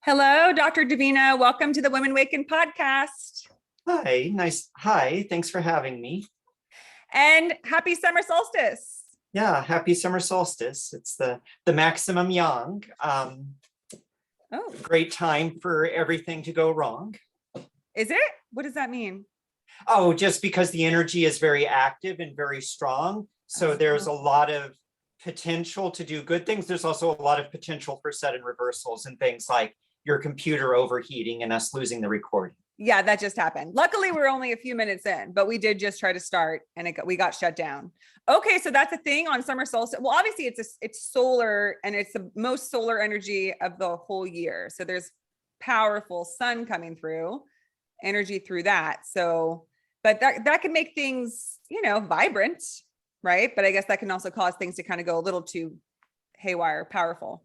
Hello, Dr. Davina. Welcome to the Women Waken podcast. Hi, nice. Hi, thanks for having me. And happy summer solstice. Yeah, happy summer solstice. It's the maximum yang. Great time for everything to go wrong. Is it? What does that mean? Oh, just because the energy is very active and very strong. So there's a lot of potential to do good things. There's also a lot of potential for sudden reversals and things like your computer overheating and us losing the recording. Yeah, that just happened. Luckily, we're only a few minutes in, but we did just try to start and we got shut down. Okay, so that's a thing on summer solstice. Well, obviously it's solar and it's the most solar energy of the whole year. So there's powerful sun coming through, energy through that. So, but that can make things, vibrant, right? But I guess that can also cause things to kind of go a little too haywire, powerful.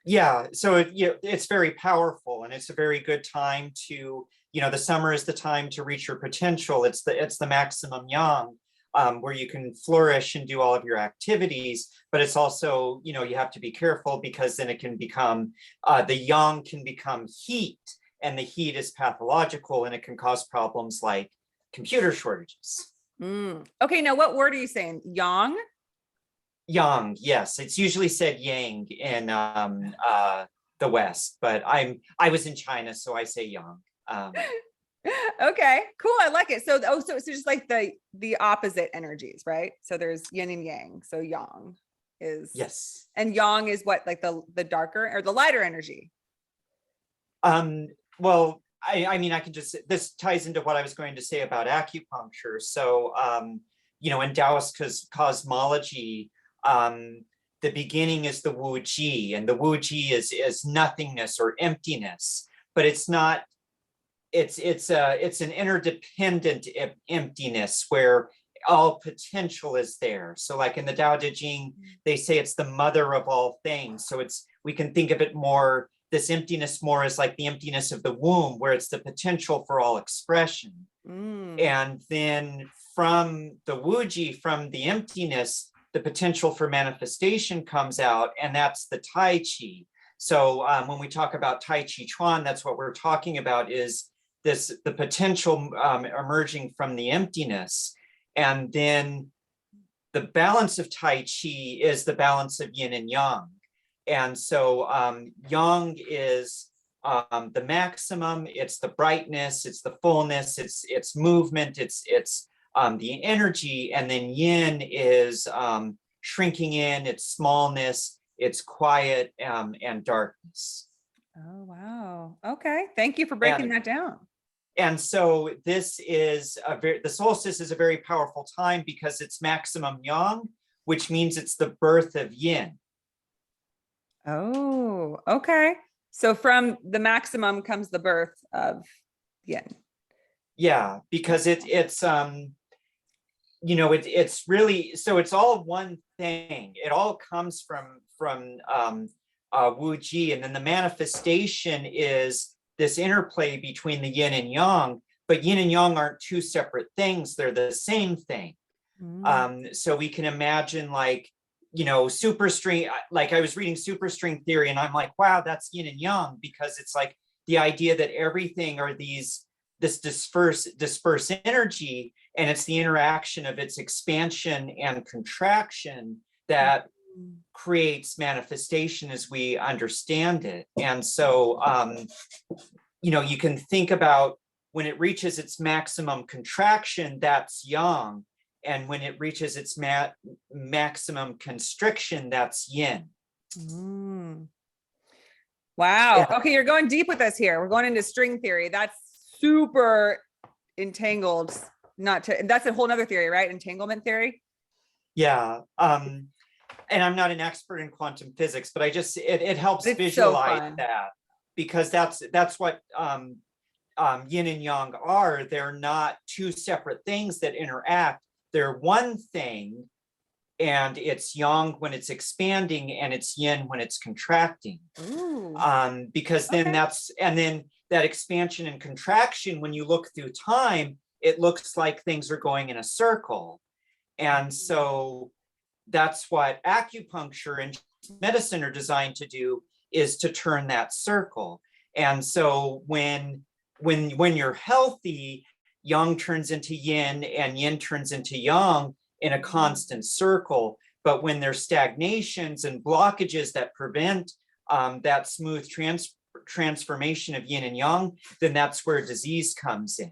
Yeah, so it's very powerful, and it's a very good time to, the summer is the time to reach your potential. It's the maximum yang, where you can flourish and do all of your activities. But it's also, you have to be careful because then it can become, the yang can become heat, and the heat is pathological, and it can cause problems like computer shortages. Okay, now what word are you saying? Yang? Yang, yes. It's usually said yang in the West, but I was in China, so I say yang. Okay, cool. I like it. So it's just like the opposite energies, right? So there's yin and yang. So yang is yes, and yang is what, like the darker or the lighter energy. Well, I mean, this ties into what I was going to say about acupuncture. So, in Taoist cosmology, the beginning is the Wu Ji, and the Wu Ji is nothingness or emptiness, but it's not. It's an interdependent emptiness where all potential is there. So, like in the Tao Te Ching, they say it's the mother of all things. So we can think of it more. This emptiness more as like the emptiness of the womb, where it's the potential for all expression. And then from the Wu Ji, from the emptiness, the potential for manifestation comes out, and that's the Tai Chi. So when we talk about Tai Chi Chuan, that's what we're talking about, is the potential emerging from the emptiness. And then the balance of Tai Chi is the balance of yin and yang. And so yang is the maximum, it's the brightness, it's the fullness, it's movement, it's the energy, and then yin is shrinking in, it's smallness, it's quiet, and darkness. Oh, wow. Okay. Thank you for breaking that down. And so this is the solstice is a very powerful time because it's maximum yang, which means it's the birth of yin. Oh, okay. So from the maximum comes the birth of yin. Yeah, because it's really, so it's all one thing. It all comes from Wu Ji, and then the manifestation is this interplay between the yin and yang, but yin and yang aren't two separate things, they're the same thing. So we can imagine superstring, like I was reading superstring theory, and I'm like, wow, that's yin and yang, because it's like the idea that everything are this disperse energy, and it's the interaction of its expansion and contraction that creates manifestation as we understand it. And so, you can think about when it reaches its maximum contraction, that's yang. And when it reaches its maximum constriction, that's yin. Wow. Yeah. Okay, you're going deep with us here. We're going into string theory. That's super entangled. That's a whole nother theory, right? Entanglement theory. Yeah. And I'm not an expert in quantum physics, but it helps visualize that, because that's what yin and yang are. They're not two separate things that interact. They're one thing, and it's yang when it's expanding, and it's yin when it's contracting. Because then then that expansion and contraction, when you look through time, it looks like things are going in a circle. And so that's what acupuncture and medicine are designed to do, is to turn that circle. And so when you're healthy, yang turns into yin and yin turns into yang in a constant circle. But when there's stagnations and blockages that prevent that smooth transformation of yin and yang, then that's where disease comes in.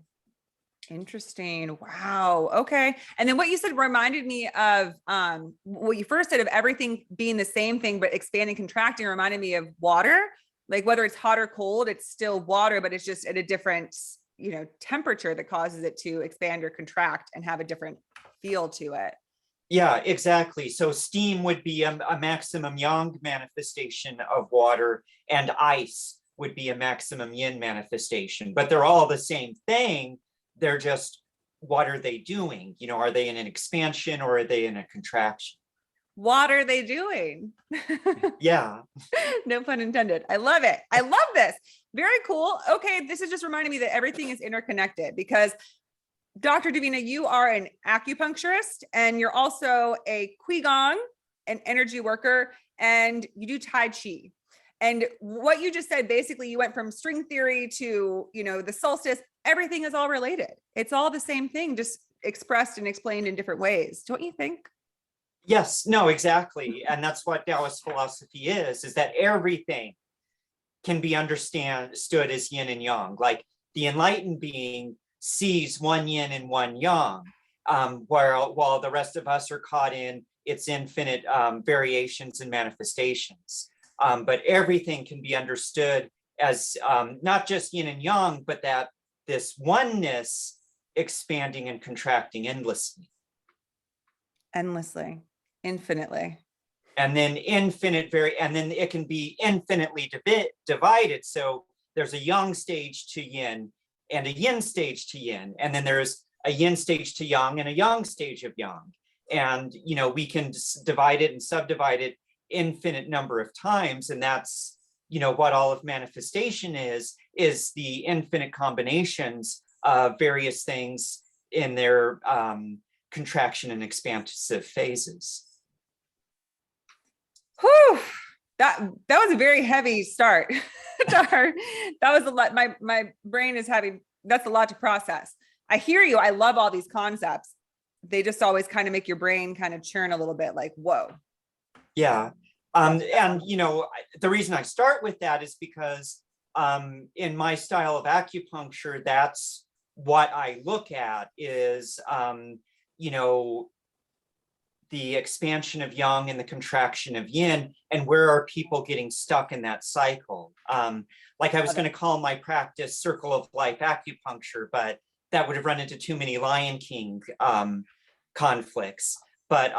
Interesting. Wow. Okay. And then what you said reminded me of what you first said of everything being the same thing, but expanding, contracting, reminded me of water. Like whether it's hot or cold, it's still water, but it's just at a different, temperature that causes it to expand or contract and have a different feel to it. Yeah, exactly. So steam would be a maximum yang manifestation of water, and ice would be a maximum yin manifestation, but they're all the same thing. They're just, what are they doing? Are they in an expansion or are they in a contraction? What are they doing? Yeah. No pun intended. I love it. I love this. Very cool. Okay. This is just reminding me that everything is interconnected, because Dr. Davina, you are an acupuncturist and you're also a Qigong, an energy worker, and you do Tai Chi. And what you just said, basically you went from string theory to, the solstice, everything is all related. It's all the same thing, just expressed and explained in different ways. Don't you think? Yes, no, exactly. And that's what Taoist philosophy is that everything can be understood as yin and yang. Like the enlightened being sees one yin and one yang, while the rest of us are caught in its infinite variations and manifestations. But everything can be understood as not just yin and yang, but that this oneness expanding and contracting endlessly. Endlessly, infinitely. And then and then it can be infinitely divided. So there's a yang stage to yin and a yin stage to yin. And then there's a yin stage to yang and a yang stage of yang. And, we can divide it and subdivide it infinite number of times. And that's, what all of manifestation is the infinite combinations of various things in their contraction and expansive phases. Whew. That was a very heavy start. That was a lot. My brain is having, that's a lot to process. I hear you. I love all these concepts. They just always kind of make your brain kind of churn a little bit, like, whoa. Yeah. And, the reason I start with that is because in my style of acupuncture, that's what I look at is, the expansion of yang and the contraction of yin, and where are people getting stuck in that cycle? Like I was going to call my practice Circle of Life Acupuncture, but that would have run into too many Lion King conflicts. But,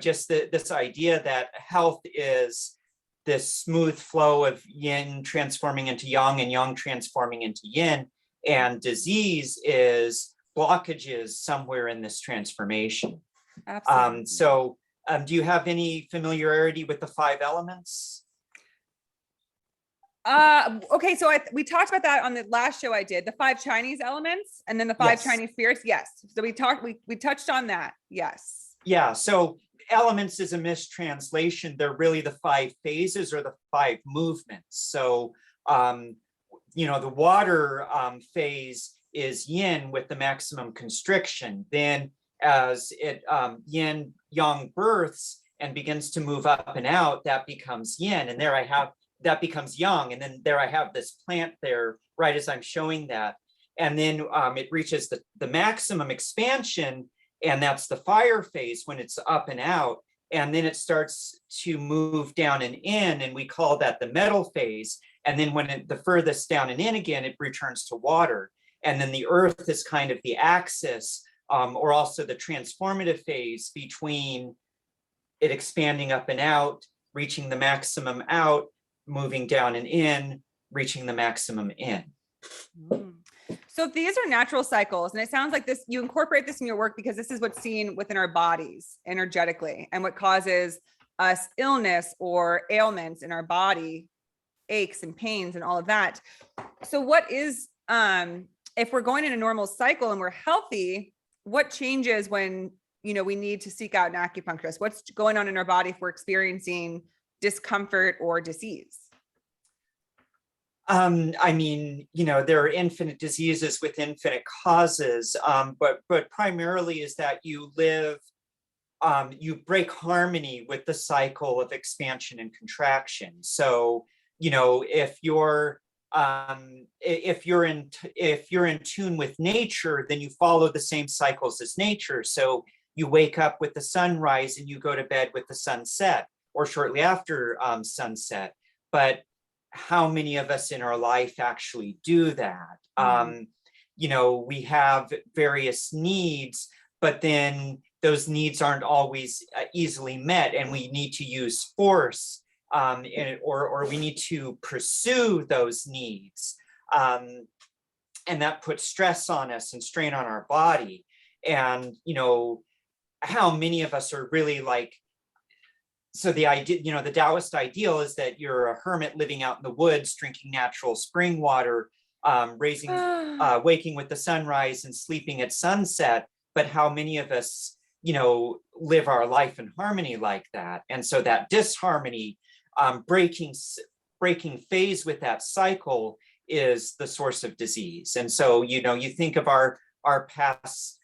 just this idea that health is this smooth flow of yin transforming into yang and yang transforming into yin, and disease is blockages somewhere in this transformation. Absolutely. Do you have any familiarity with the 5 elements? Okay. So we talked about that on the last show I did, the 5 Chinese elements and then the 5 Yes. Chinese spirits. Yes. So we touched on that. Yes. Yeah. So elements is a mistranslation. They're really the 5 phases or the 5 movements. So, the water phase is yin with the maximum constriction. Then as it yin yang births and begins to move up and out, that becomes yin, and that becomes yang, and then there I have this plant there right as I'm showing that, and then it reaches the maximum expansion, and that's the fire phase when it's up and out, and then it starts to move down and in, and we call that the metal phase. And then when the furthest down and in again, it returns to water, and then the earth is kind of the axis, or also the transformative phase between it expanding up and out, reaching the maximum out, moving down and in, reaching the maximum in. So these are natural cycles, and it sounds like this, you incorporate this in your work because this is what's seen within our bodies energetically, and what causes us illness or ailments in our body, aches and pains and all of that. So what is, if we're going in a normal cycle and we're healthy, what changes when, we need to seek out an acupuncturist? What's going on in our body if we're experiencing discomfort or disease? I mean, there are infinite diseases with infinite causes, but primarily is that you live, you break harmony with the cycle of expansion and contraction. So, if you're if you're in tune with nature, then you follow the same cycles as nature. So you wake up with the sunrise and you go to bed with the sunset, or shortly after sunset. But how many of us in our life actually do that? We have various needs, but then those needs aren't always easily met, and we need to use force, or we need to pursue those needs. And that puts stress on us and strain on our body. And, how many of us are really like, so the idea, the Taoist ideal is that you're a hermit living out in the woods, drinking natural spring water, waking with the sunrise and sleeping at sunset. But how many of us, live our life in harmony like that? And so that disharmony, breaking phase with that cycle is the source of disease. And so, you think of our past,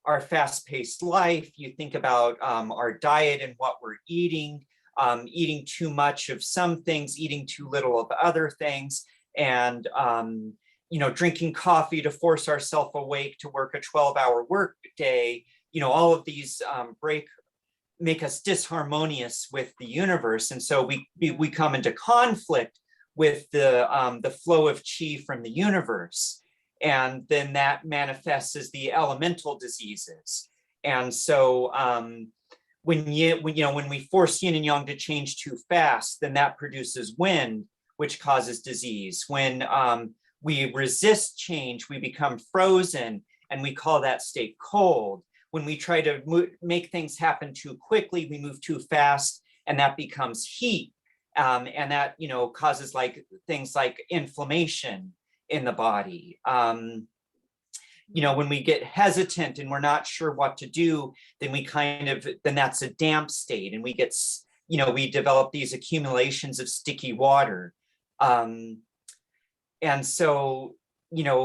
our fast-paced life, you think about our diet and what we're eating too much of some things, eating too little of other things, and drinking coffee to force ourselves awake to work a 12-hour work day. All of these make us disharmonious with the universe, and so we come into conflict with the flow of chi from the universe. And then that manifests as the elemental diseases. And so when we force yin and yang to change too fast, then that produces wind, which causes disease. When we resist change, we become frozen, and we call that state cold. When we try to make things happen too quickly, we move too fast, and that becomes heat. And that, causes things like inflammation in the body. When we get hesitant and we're not sure what to do, then then that's a damp state, and we get, we develop these accumulations of sticky water. And so,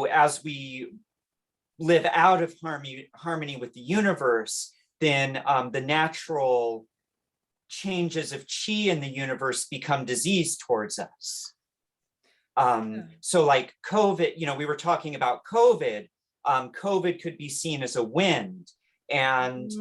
as we live out of harmony with the universe, then the natural changes of chi in the universe become disease towards us. So like COVID, we were talking about COVID. COVID could be seen as a wind, and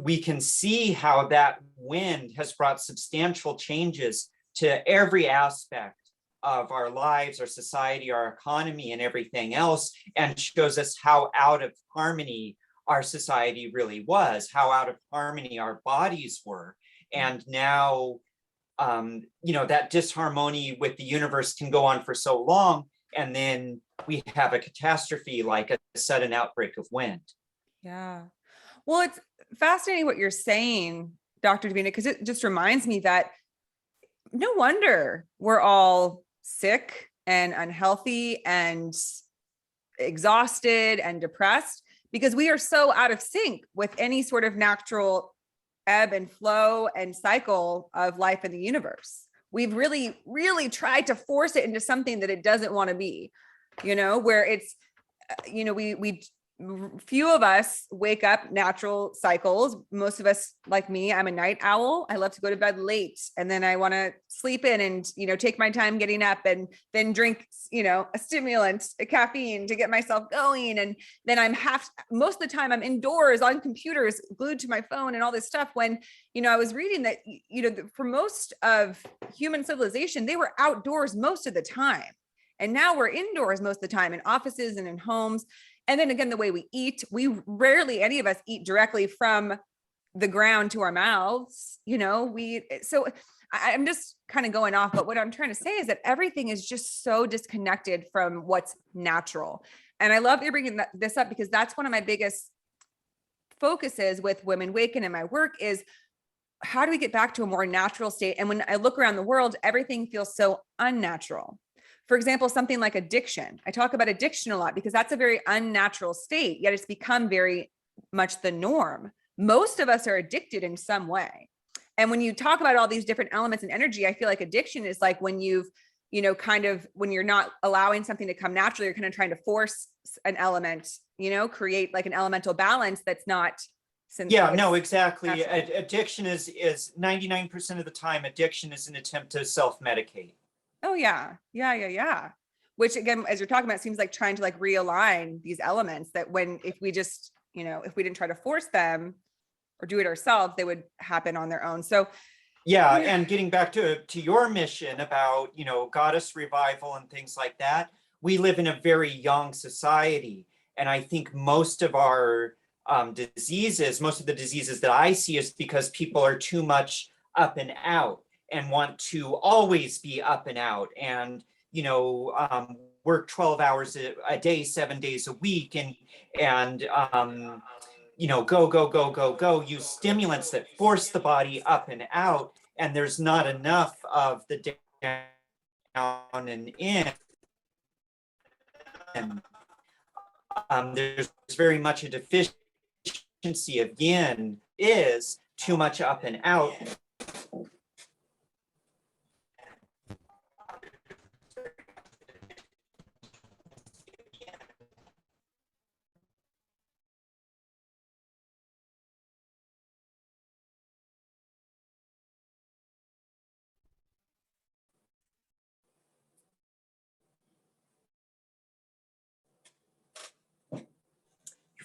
we can see how that wind has brought substantial changes to every aspect of our lives, our society, our economy, and everything else, and shows us how out of harmony our society really was, how out of harmony our bodies were. And now that disharmony with the universe can go on for so long, and then we have a catastrophe like a sudden outbreak of wind. Yeah. Well, it's fascinating what you're saying, Dr. Davina, because it just reminds me that no wonder we're all sick and unhealthy and exhausted and depressed, because we are so out of sync with any sort of natural ebb and flow and cycle of life in the universe. We've really, really tried to force it into something that it doesn't want to be, where it's, we few of us wake up natural cycles. Most of us, like me, I'm a night owl. I love to go to bed late, and then I want to sleep in and, take my time getting up, and then drink, a stimulant, a caffeine to get myself going. And then most of the time I'm indoors on computers, glued to my phone and all this stuff. When, I was reading that, for most of human civilization, they were outdoors most of the time. And now we're indoors most of the time in offices and in homes. And then again, the way we eat, we rarely, any of us, eat directly from the ground to our mouths. So I'm just kind of going off, but what I'm trying to say is that everything is just so disconnected from what's natural. And I love that you're bringing this up, because that's one of my biggest focuses with Women Waken in my work is, how do we get back to a more natural state? And when I look around the world, everything feels so unnatural. For example, something like addiction. I talk about addiction a lot because that's a very unnatural state, yet it's become very much the norm. Most of us are addicted in some way. And when you talk about all these different elements and energy, I feel like addiction is like when you've, you know, kind of when you're not allowing something to come naturally, you're kind of trying to force an element, you know, create like an elemental balance that's not. Yeah, no, exactly. Addiction is 99% of the time, addiction is an attempt to self-medicate. Oh yeah. Yeah. Which again, as you're talking about, seems like trying to like realign these elements that when, if we just, you know, if we didn't try to force them or do it ourselves, they would happen on their own. So yeah, and getting back to your mission about, you know, goddess revival and things like that, we live in a very young society. And I think most of our diseases, most of the diseases that I see is because people are too much up and out and want to always be up and out and, you know, work 12 hours a day, 7 days a week and you know, go, use stimulants that force the body up and out. And there's not enough of the down and in. There's very much a deficiency of yin, is too much up and out.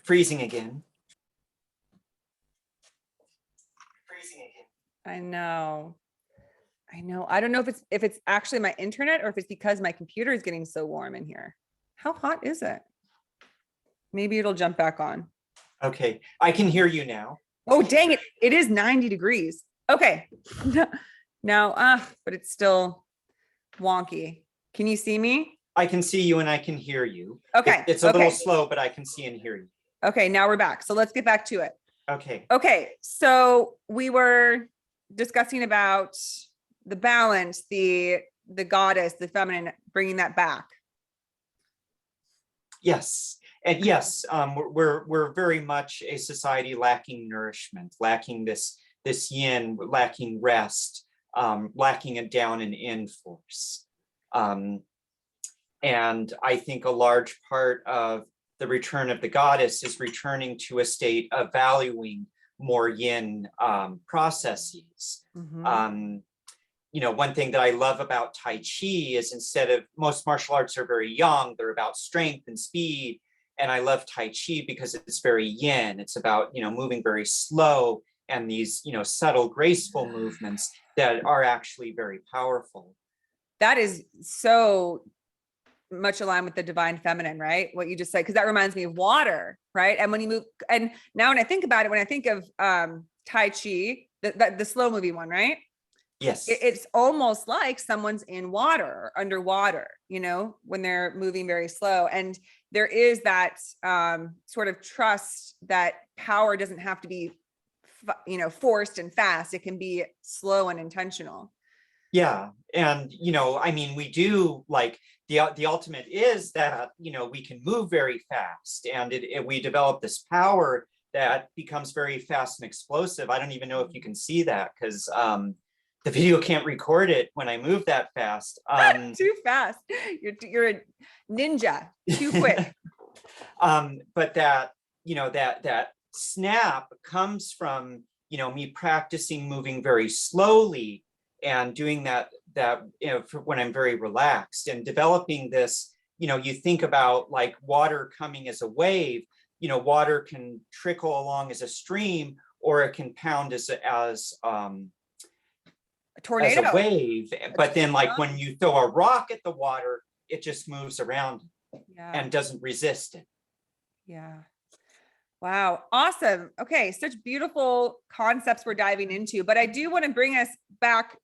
Freezing again. I know. I don't know if it's actually my internet or if it's because my computer is getting so warm in here. How hot is it? Maybe it'll jump back on. Okay, I can hear you now. Oh, dang it. It is 90 degrees. Okay. Now, but it's still wonky. Can you see me? I can see you and I can hear you. Okay. It's a little slow, but I can see and hear you. Okay, now we're back. So let's get back to it. Okay. So we were discussing about the balance, the goddess, the feminine, bringing that back. Yes. And yes, we're very much a society lacking nourishment, lacking this yin, lacking rest, lacking a down and in force. And I think a large part of the return of the goddess is returning to a state of valuing more yin processes. Mm-hmm. You know, one thing that I love about Tai Chi is instead of, most martial arts are very young, they're about strength and speed. And I love Tai Chi because it's very yin. It's about, you know, moving very slow and these, you know, subtle, graceful movements that are actually very powerful. That is so much aligned with the divine feminine, right? What you just said, because that reminds me of water, right? And when you move, and now when I think about it, when I think of Tai Chi, the slow moving one, right? Yes. It's almost like someone's in water or underwater, you know, when they're moving very slow. And there is that sort of trust that power doesn't have to be, you know, forced and fast. It can be slow and intentional. Yeah. And, you know, I mean, we do like the ultimate is that, you know, we can move very fast and we develop this power that becomes very fast and explosive. I don't even know if you can see that because the video can't record it when I move that fast. Too fast. You're a ninja, too quick. But that, you know, that snap comes from, you know, me practicing moving very slowly and doing that, you know, for when I'm very relaxed and developing this, you know, you think about like water coming as a wave, you know, water can trickle along as a stream or it can pound as a tornado, as a wave. But then like when you throw a rock at the water, it just moves around and doesn't resist it. Yeah. Wow. Awesome. Okay. Such beautiful concepts we're diving into, but I do want to bring us back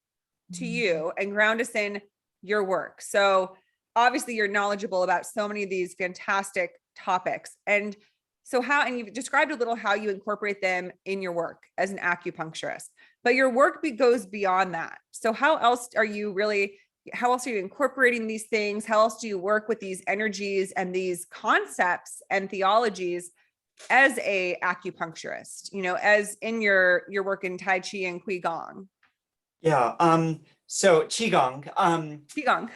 to you and ground us in your work. So obviously you're knowledgeable about so many of these fantastic topics. And so and you've described a little how you incorporate them in your work as an acupuncturist, but your work goes beyond that. So how else are you incorporating these things? How else do you work with these energies and these concepts and theologies as a acupuncturist, you know, as in your work in Tai Chi and Qigong? Yeah. So Qigong. Qigong.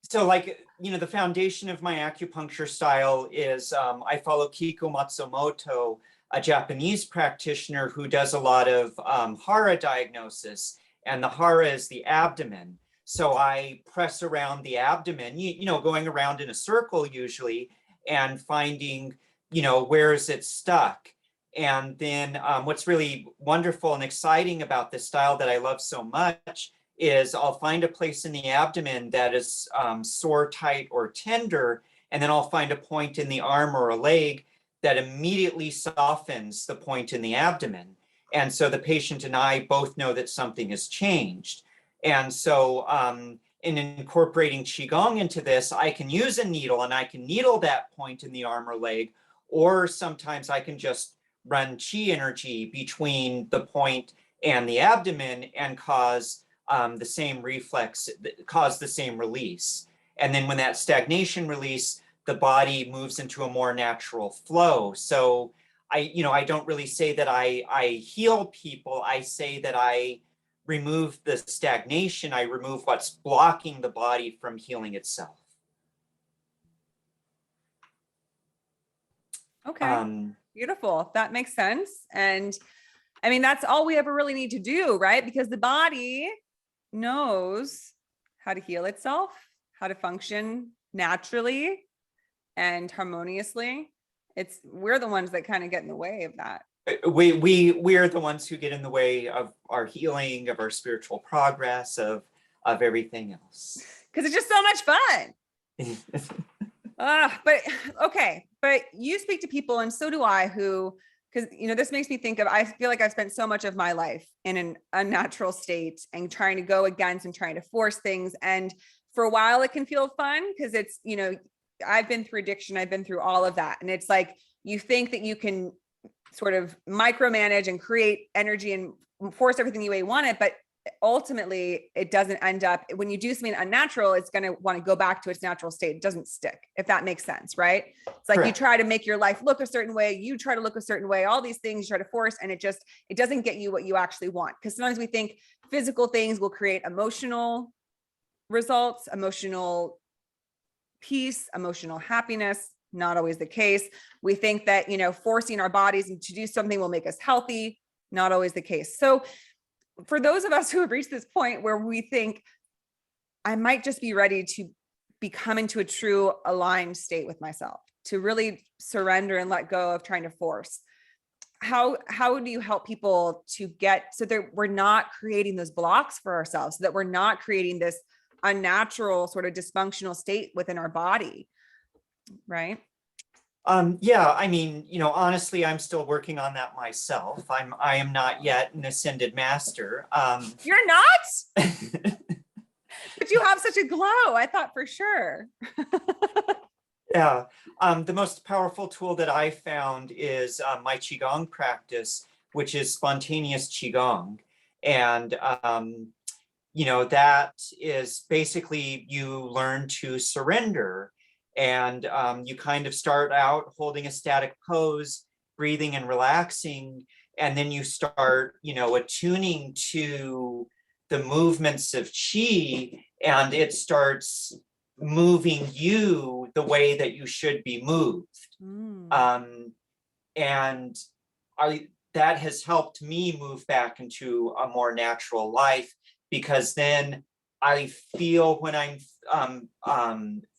So like, the foundation of my acupuncture style is I follow Kiko Matsumoto, a Japanese practitioner who does a lot of hara diagnosis, and the hara is the abdomen. So I press around the abdomen, going around in a circle usually, and finding, where is it stuck? And then what's really wonderful and exciting about this style that I love so much is I'll find a place in the abdomen that is sore, tight, or tender, and then I'll find a point in the arm or a leg that immediately softens the point in the abdomen. And so the patient and I both know that something has changed. And so in incorporating Qigong into this, I can use a needle and I can needle that point in the arm or leg, or sometimes I can just run Qi energy between the point and the abdomen and cause the same reflex, cause the same release. And then when that stagnation release, the body moves into a more natural flow. So I don't really say that I heal people. I say that I remove the stagnation. I remove what's blocking the body from healing itself. Okay. Beautiful. That makes sense. And I mean, that's all we ever really need to do, right? Because the body knows how to heal itself, how to function naturally and harmoniously. We're the ones that kind of get in the way of that. We're the ones who get in the way of our healing, of our spiritual progress, of everything else. Because it's just so much fun. But okay, but you speak to people, and so do I, who, because this makes me think of, I feel like I've spent so much of my life in an unnatural state and trying to go against and trying to force things. And for a while it can feel fun because it's, I've been through addiction, I've been through all of that. And it's like, you think that you can sort of micromanage and create energy and force everything the way you want it, but ultimately it doesn't end up, when you do something unnatural, it's going to want to go back to its natural state. It doesn't stick, if that makes sense, right? It's like, Correct. You try to make your life look a certain way, you try to look a certain way, all these things you try to force, and it doesn't get you what you actually want. Because sometimes we think physical things will create emotional results, emotional peace, emotional happiness. Not always the case. We think that, forcing our bodies to do something will make us healthy. Not always the case. So for those of us who have reached this point where we think, I might just be ready to become into a true aligned state with myself, to really surrender and let go of trying to force. How do you help people to get, so that we're not creating those blocks for ourselves, so that we're not creating this unnatural sort of dysfunctional state within our body, right? Yeah, I mean, honestly, I'm still working on that myself. I am not yet an ascended master. You're not? But you have such a glow. I thought for sure. Yeah. The most powerful tool that I found is my Qigong practice, which is spontaneous Qigong. And, that is basically you learn to surrender. And you kind of start out holding a static pose, breathing and relaxing. And then you start, attuning to the movements of Qi, and it starts moving you the way that you should be moved. And that has helped me move back into a more natural life, because then I feel when I'm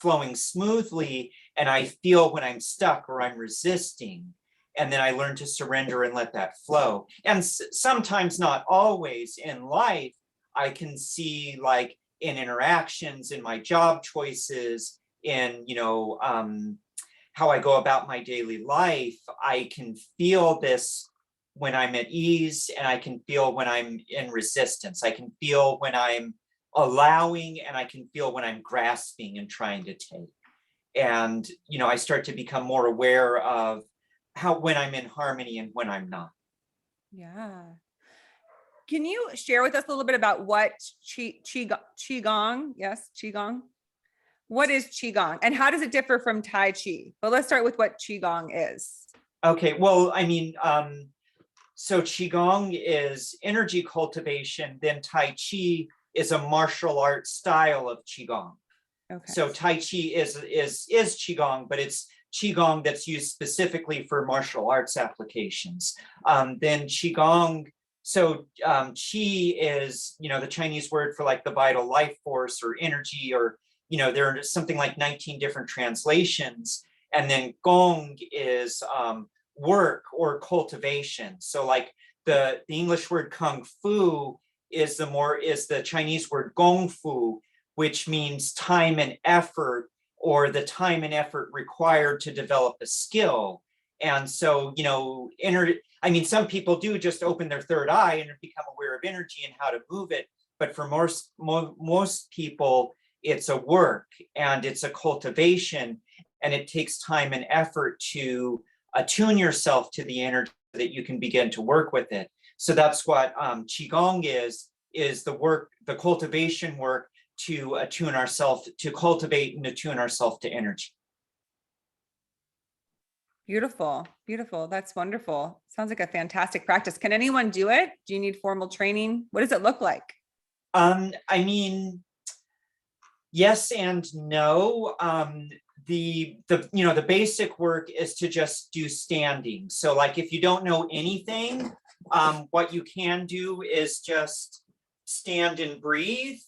flowing smoothly, and I feel when I'm stuck or I'm resisting. And then I learn to surrender and let that flow. And sometimes, not always, in life, I can see, like in interactions, in my job choices, in how I go about my daily life, I can feel this when I'm at ease, and I can feel when I'm in resistance. I can feel when I'm allowing, and I can feel when I'm grasping and trying to take. And I start to become more aware of when I'm in harmony and when I'm not. Yeah. Can you share with us a little bit about what Qigong? Yes, Qigong. What is Qigong, and how does it differ from Tai Chi? But let's start with what Qigong is. Okay, well, I mean, so Qigong is energy cultivation, then Tai Chi is a martial art style of Qigong. Okay. So Tai Chi is Qigong, but it's Qigong that's used specifically for martial arts applications. Then Qigong, so Qi is, the Chinese word for like the vital life force or energy, or, there are something like 19 different translations. And then Gong is work or cultivation. So like the English word Kung Fu is the Chinese word Gong Fu, which means time and effort, or the time and effort required to develop a skill. And so, some people do just open their third eye and become aware of energy and how to move it. But for most people, it's a work and it's a cultivation, and it takes time and effort to attune yourself to the energy that you can begin to work with it. So that's what Qigong is the work, the cultivation work to attune ourselves, to cultivate and attune ourselves to energy. Beautiful. Beautiful. That's wonderful. Sounds like a fantastic practice. Can anyone do it? Do you need formal training? What does it look like? Yes and no. The basic work is to just do standing. So like if you don't know anything, what you can do is just stand and breathe.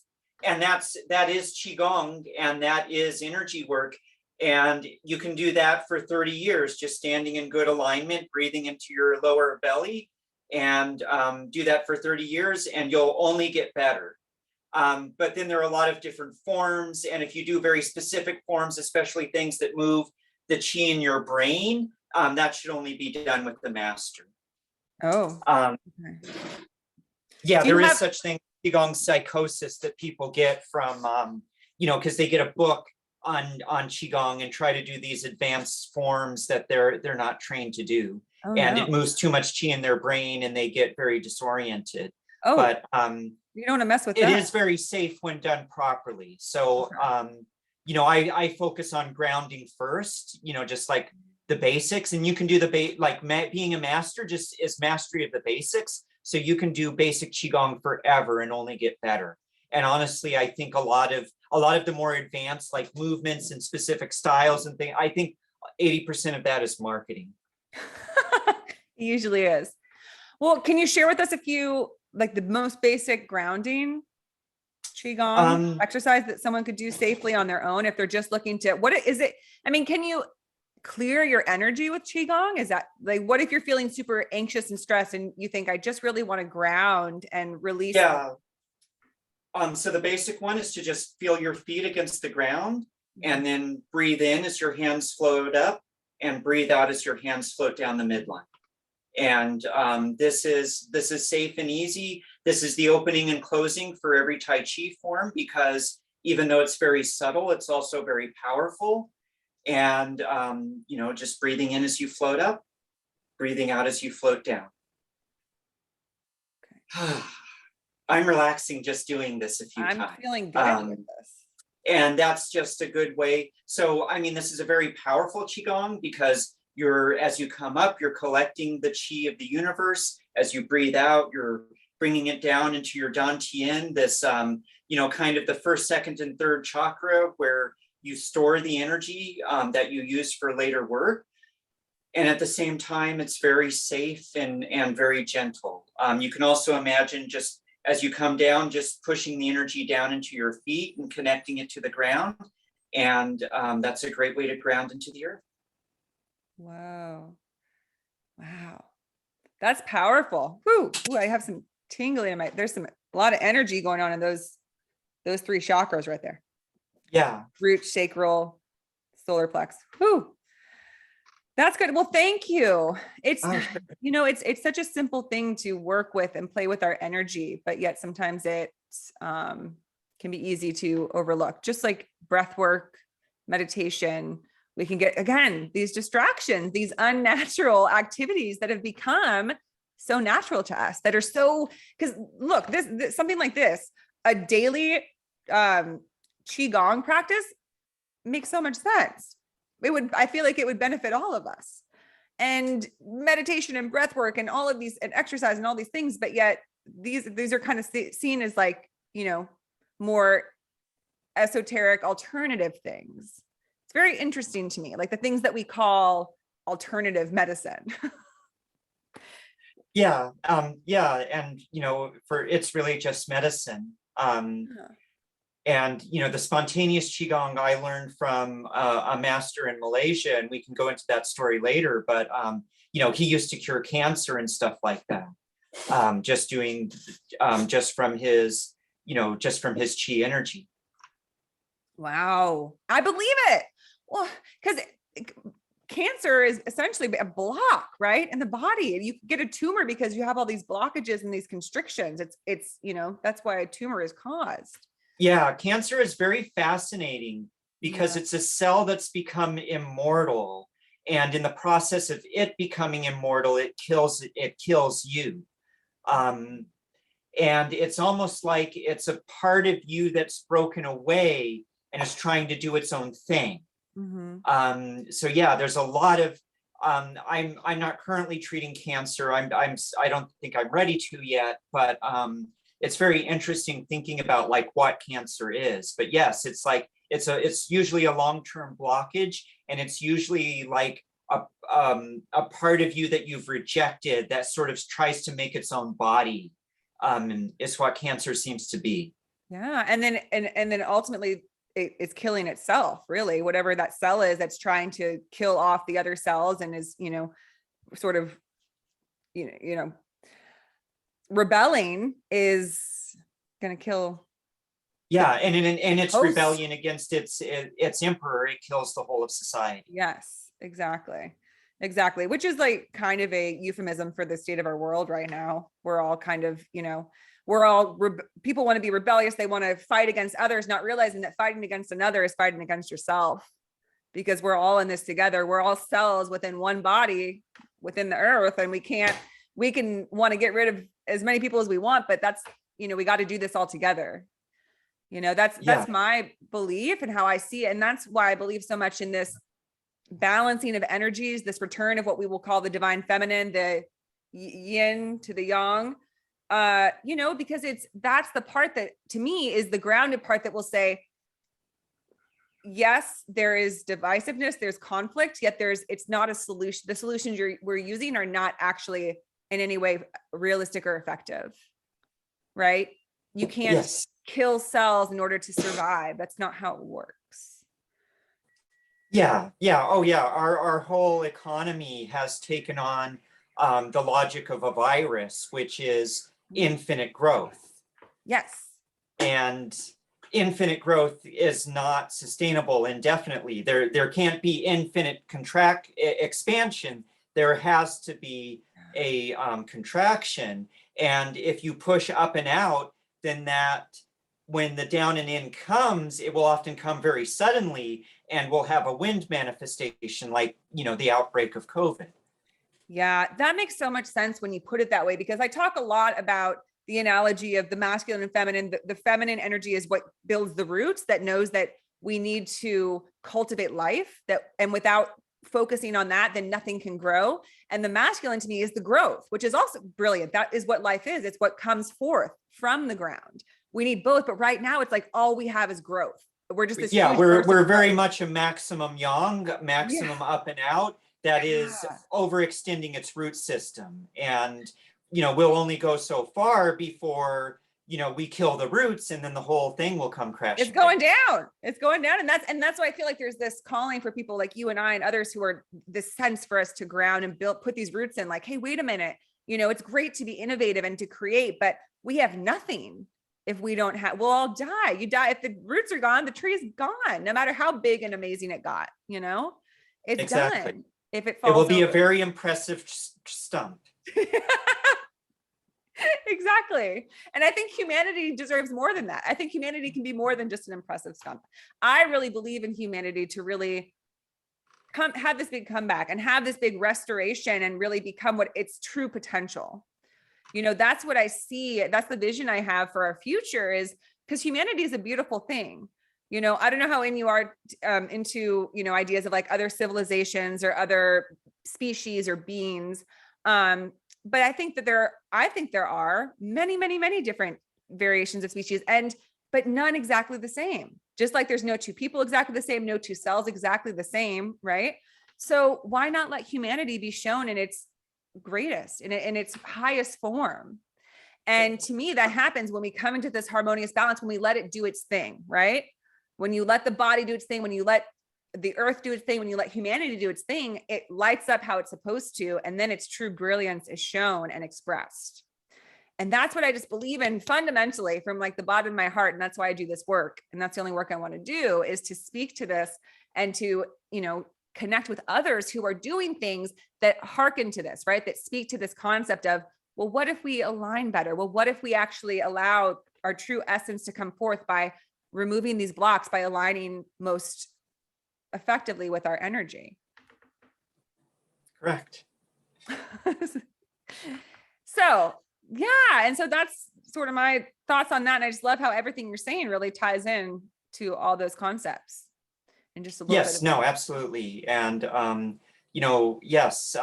And that is Qigong, and that is energy work. And you can do that for 30 years, just standing in good alignment, breathing into your lower belly, and do that for 30 years, and you'll only get better. But then there are a lot of different forms. And if you do very specific forms, especially things that move the Qi in your brain, that should only be done with the master. Oh, okay. Yeah, there is such thing, Qigong psychosis, that people get from, because they get a book on Qigong and try to do these advanced forms that they're not trained to do. Oh, and no. It moves too much Qi in their brain and they get very disoriented. Oh, but you don't want to mess with it that. is very safe when done properly. So, I focus on grounding first, just like the basics, and you can do being a master just is mastery of the basics. So you can do basic Qigong forever and only get better. And honestly, I think a lot of the more advanced like movements and specific styles and things, I think 80% of that is marketing. It usually is. Well, can you share with us a few, like the most basic grounding Qigong exercise that someone could do safely on their own if they're just looking to, what is it? Can you clear your energy with Qigong? Is that like, what if you're feeling super anxious and stressed and you think, I just really want to ground and release? Yeah. So the basic one is to just feel your feet against the ground, and then breathe in as your hands float up, and breathe out as your hands float down the midline. And this is safe and easy. This is the opening and closing for every Tai Chi form, because even though it's very subtle, it's also very powerful. And just breathing in as you float up, breathing out as you float down. Okay. I'm relaxing just doing this a few times. I'm feeling good with this. And that's just a good way. So, this is a very powerful Qigong, because as you come up, you're collecting the Qi of the universe. As you breathe out, you're bringing it down into your Dantian, this, kind of the first, second, and third chakra, where you store the energy that you use for later work. And at the same time, it's very safe and very gentle. You can also imagine, just as you come down, just pushing the energy down into your feet and connecting it to the ground. And that's a great way to ground into the earth. Wow. That's powerful. Woo. Ooh, I have some tingling in there's a lot of energy going on in those three chakras right there. Yeah. Root, sacral, solar plex. Woo. That's good. Well, thank you. It's, it's such a simple thing to work with and play with our energy, but yet sometimes it can be easy to overlook. Just like breath work, meditation, we can get, again, these distractions, these unnatural activities that have become so natural to us, that are so, because look, this something like this, a daily Qigong practice makes so much sense. I feel like it would benefit all of us, and meditation and breath work and all of these, and exercise and all these things. But yet these are kind of seen as like, more esoteric alternative things. It's very interesting to me, like the things that we call alternative medicine. Yeah, yeah, and it's really just medicine. And the spontaneous Qigong I learned from a master in Malaysia, and we can go into that story later, but he used to cure cancer and stuff like that. Just doing just from his chi energy. Wow, I believe it. Well, because cancer is essentially a block, right, in the body. You get a tumor because you have all these blockages and these constrictions. It's that's why a tumor is caused. Yeah, cancer is very fascinating because it's a cell that's become immortal, and in the process of it becoming immortal, it kills you. And it's almost like it's a part of you that's broken away and is trying to do its own thing. So yeah, there's a lot of I'm not currently treating cancer. I don't think I'm ready to yet, but it's very interesting thinking about like what cancer is. But yes, it's like it's usually a long-term blockage, and it's usually like a part of you that you've rejected that sort of tries to make its own body. And it's what cancer seems to be. Yeah, and then ultimately it's killing itself, really, whatever that cell is that's trying to kill off the other cells and is sort of rebelling is going to kill. Yeah, and in its host. rebellion against its emperor, it kills the whole of society. Yes, exactly, which is like kind of a euphemism for the state of our world right now. We're all kind of people want to be rebellious. They want to fight against others, not realizing that fighting against another is fighting against yourself, because we're all in this together. We're all cells within one body within the earth, and we can want to get rid of as many people as we want, but that's we got to do this all together. That's my belief and how I see it, and that's why I believe so much in this balancing of energies, this return of what we will call the divine feminine, the yin to the yang. Because that's the part that to me is the grounded part that will say, yes, there is divisiveness, there's conflict, yet it's not a solution. The solutions we're using are not actually in any way realistic or effective, right? You can't kill cells in order to survive. That's not how it works. Yeah. Oh yeah, our whole economy has taken on the logic of a virus, which is infinite growth. Yes. And infinite growth is not sustainable indefinitely. There can't be infinite expansion. There has to be a contraction. And if you push up and out, then that when the down and in comes, it will often come very suddenly, and we'll have a wind manifestation like, the outbreak of COVID. Yeah, that makes so much sense when you put it that way, because I talk a lot about the analogy of the masculine and feminine. The feminine energy is what builds the roots, that knows that we need to cultivate life, and without focusing on that, then nothing can grow. And the masculine to me is the growth, which is also brilliant. That is what life is. It's what comes forth from the ground. We need both, but right now it's like all we have is growth. We're just this. Yeah, we're very much a maximum yang, maximum up and out. That is overextending its root system. And, we'll only go so far before, we kill the roots, and then the whole thing will come crashing. It's going down. And that's why I feel like there's this calling for people like you and I and others who are this sense for us to ground and put these roots in, like, hey, wait a minute. It's great to be innovative and to create, but we have nothing if we don't have, we'll all die. You die. If the roots are gone, the tree is gone, no matter how big and amazing it got, it's done. If it falls, it will be a very impressive stump. Exactly. And I think humanity deserves more than that. I think humanity can be more than just an impressive stump. I really believe in humanity to really have this big comeback and have this big restoration and really become what its true potential. That's what I see. That's the vision I have for our future, is because humanity is a beautiful thing. I don't know how in you are into, ideas of like other civilizations or other species or beings. But I think that there are many, many, many different variations of species. But but none exactly the same. Just like there's no two people exactly the same, no two cells exactly the same, right? So why not let humanity be shown in its greatest, in its highest form? And to me, that happens when we come into this harmonious balance, when we let it do its thing, right? When you let the body do its thing, when you let the earth do its thing, when you let humanity do its thing, it lights up how it's supposed to. And then its true brilliance is shown and expressed. And that's what I just believe in fundamentally from like the bottom of my heart. And that's why I do this work. And that's the only work I want to do, is to speak to this and to, connect with others who are doing things that hearken to this, right? That speak to this concept of, well, what if we align better? Well, what if we actually allow our true essence to come forth by removing these blocks, by aligning most effectively with our energy? Correct. So, yeah. And so that's sort of my thoughts on that. And I just love how everything you're saying really ties in to all those concepts. And just a little bit Yes, of no, absolutely. And, yes,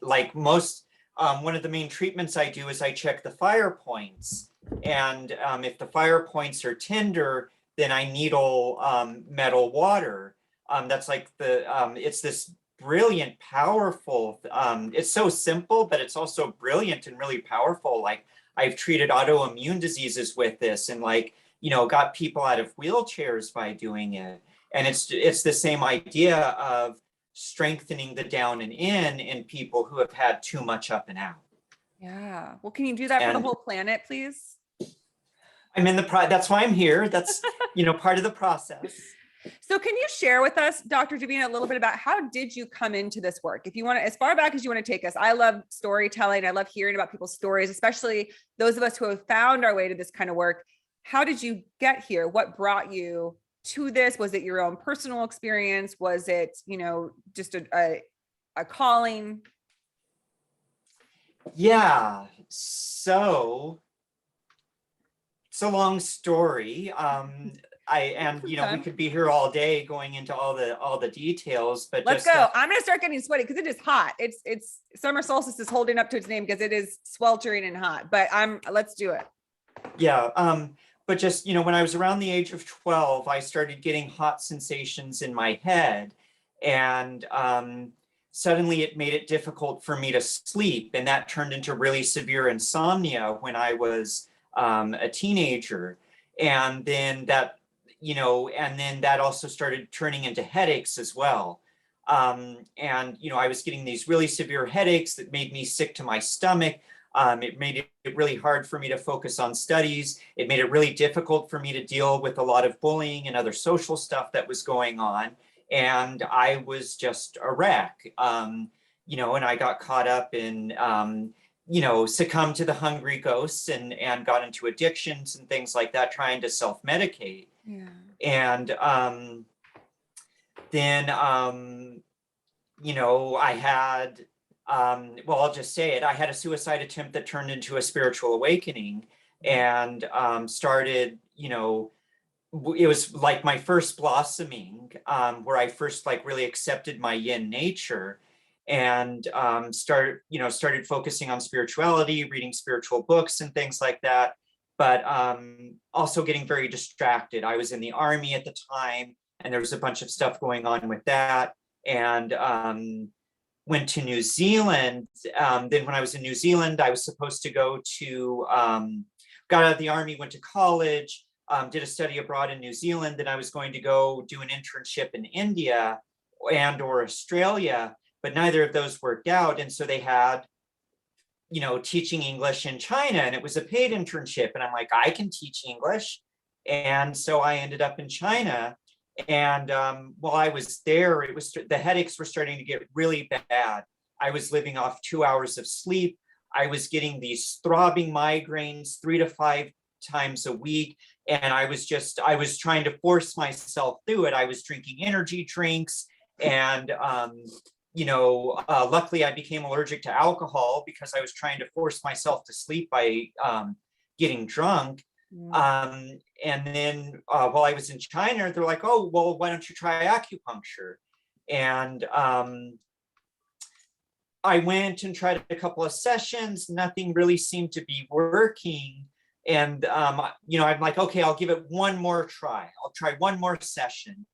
like most, one of the main treatments I do is I check the fire points. And if the fire points are tender, then I needle metal water. That's like it's this brilliant, powerful, it's so simple, but it's also brilliant and really powerful. Like I've treated autoimmune diseases with this and got people out of wheelchairs by doing it. And it's the same idea of strengthening the down and in people who have had too much up and out. Yeah. Well, can you do that for the whole planet, please? I'm in that's why I'm here. That's, part of the process. So can you share with us, Dr. Davina, a little bit about how did you come into this work? If you want to, as far back as you want to take us. I love storytelling. I love hearing about people's stories, especially those of us who have found our way to this kind of work. How did you get here? What brought you to this? Was it your own personal experience? Was it, just a calling? Yeah. So it's a long story. We could be here all day going into all the details, but let's go. I'm going to start getting sweaty because it is hot. It's summer solstice is holding up to its name because it is sweltering and hot, but let's do it. Yeah. But just, when I was around the age of 12, I started getting hot sensations in my head, and suddenly it made it difficult for me to sleep. And that turned into really severe insomnia when I was a teenager. And then that also started turning into headaches as well. I was getting these really severe headaches that made me sick to my stomach. It made it really hard for me to focus on studies. It made it really difficult for me to deal with a lot of bullying and other social stuff that was going on. And I was just a wreck, and I got caught up in, succumbed to the hungry ghosts and got into addictions and things like that, trying to self-medicate. Yeah. And then, I had, I'll just say it. I had a suicide attempt that turned into a spiritual awakening, and started, it was like my first blossoming, where I first really accepted my yin nature, and started focusing on spirituality, reading spiritual books and things like that. But also getting very distracted. I was in the army at the time, and there was a bunch of stuff going on with that, and went to New Zealand. Then when I was in New Zealand, I was supposed to go to, got out of the army, went to college, did a study abroad in New Zealand. Then I was going to go do an internship in India or Australia, but neither of those worked out. And so they had, teaching English in China, and it was a paid internship. And I'm like, I can teach English. And so I ended up in China. And while I was there, the headaches were starting to get really bad. I was living off 2 hours of sleep. I was getting these throbbing migraines 3 to 5 times a week. And I was trying to force myself through it. I was drinking energy drinks, and luckily I became allergic to alcohol because I was trying to force myself to sleep by getting drunk. And then while I was in China, they're like, oh, well, why don't you try acupuncture? And I went and tried a couple of sessions. Nothing really seemed to be working. And, I'm like, okay, I'll give it one more try. I'll try one more session.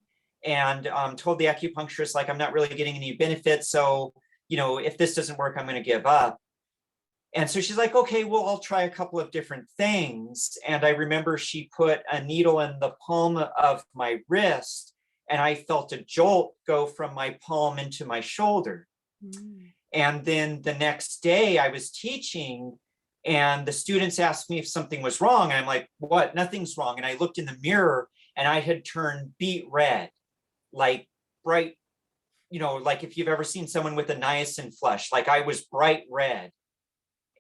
And told the acupuncturist, like, I'm not really getting any benefits. So, if this doesn't work, I'm going to give up. And so she's like, okay, well, I'll try a couple of different things. And I remember she put a needle in the palm of my wrist, and I felt a jolt go from my palm into my shoulder. Mm. And then the next day I was teaching, and the students asked me if something was wrong. And I'm like, what? Nothing's wrong. And I looked in the mirror, and I had turned beet red, like bright, like if you've ever seen someone with a niacin flush, like I was bright red.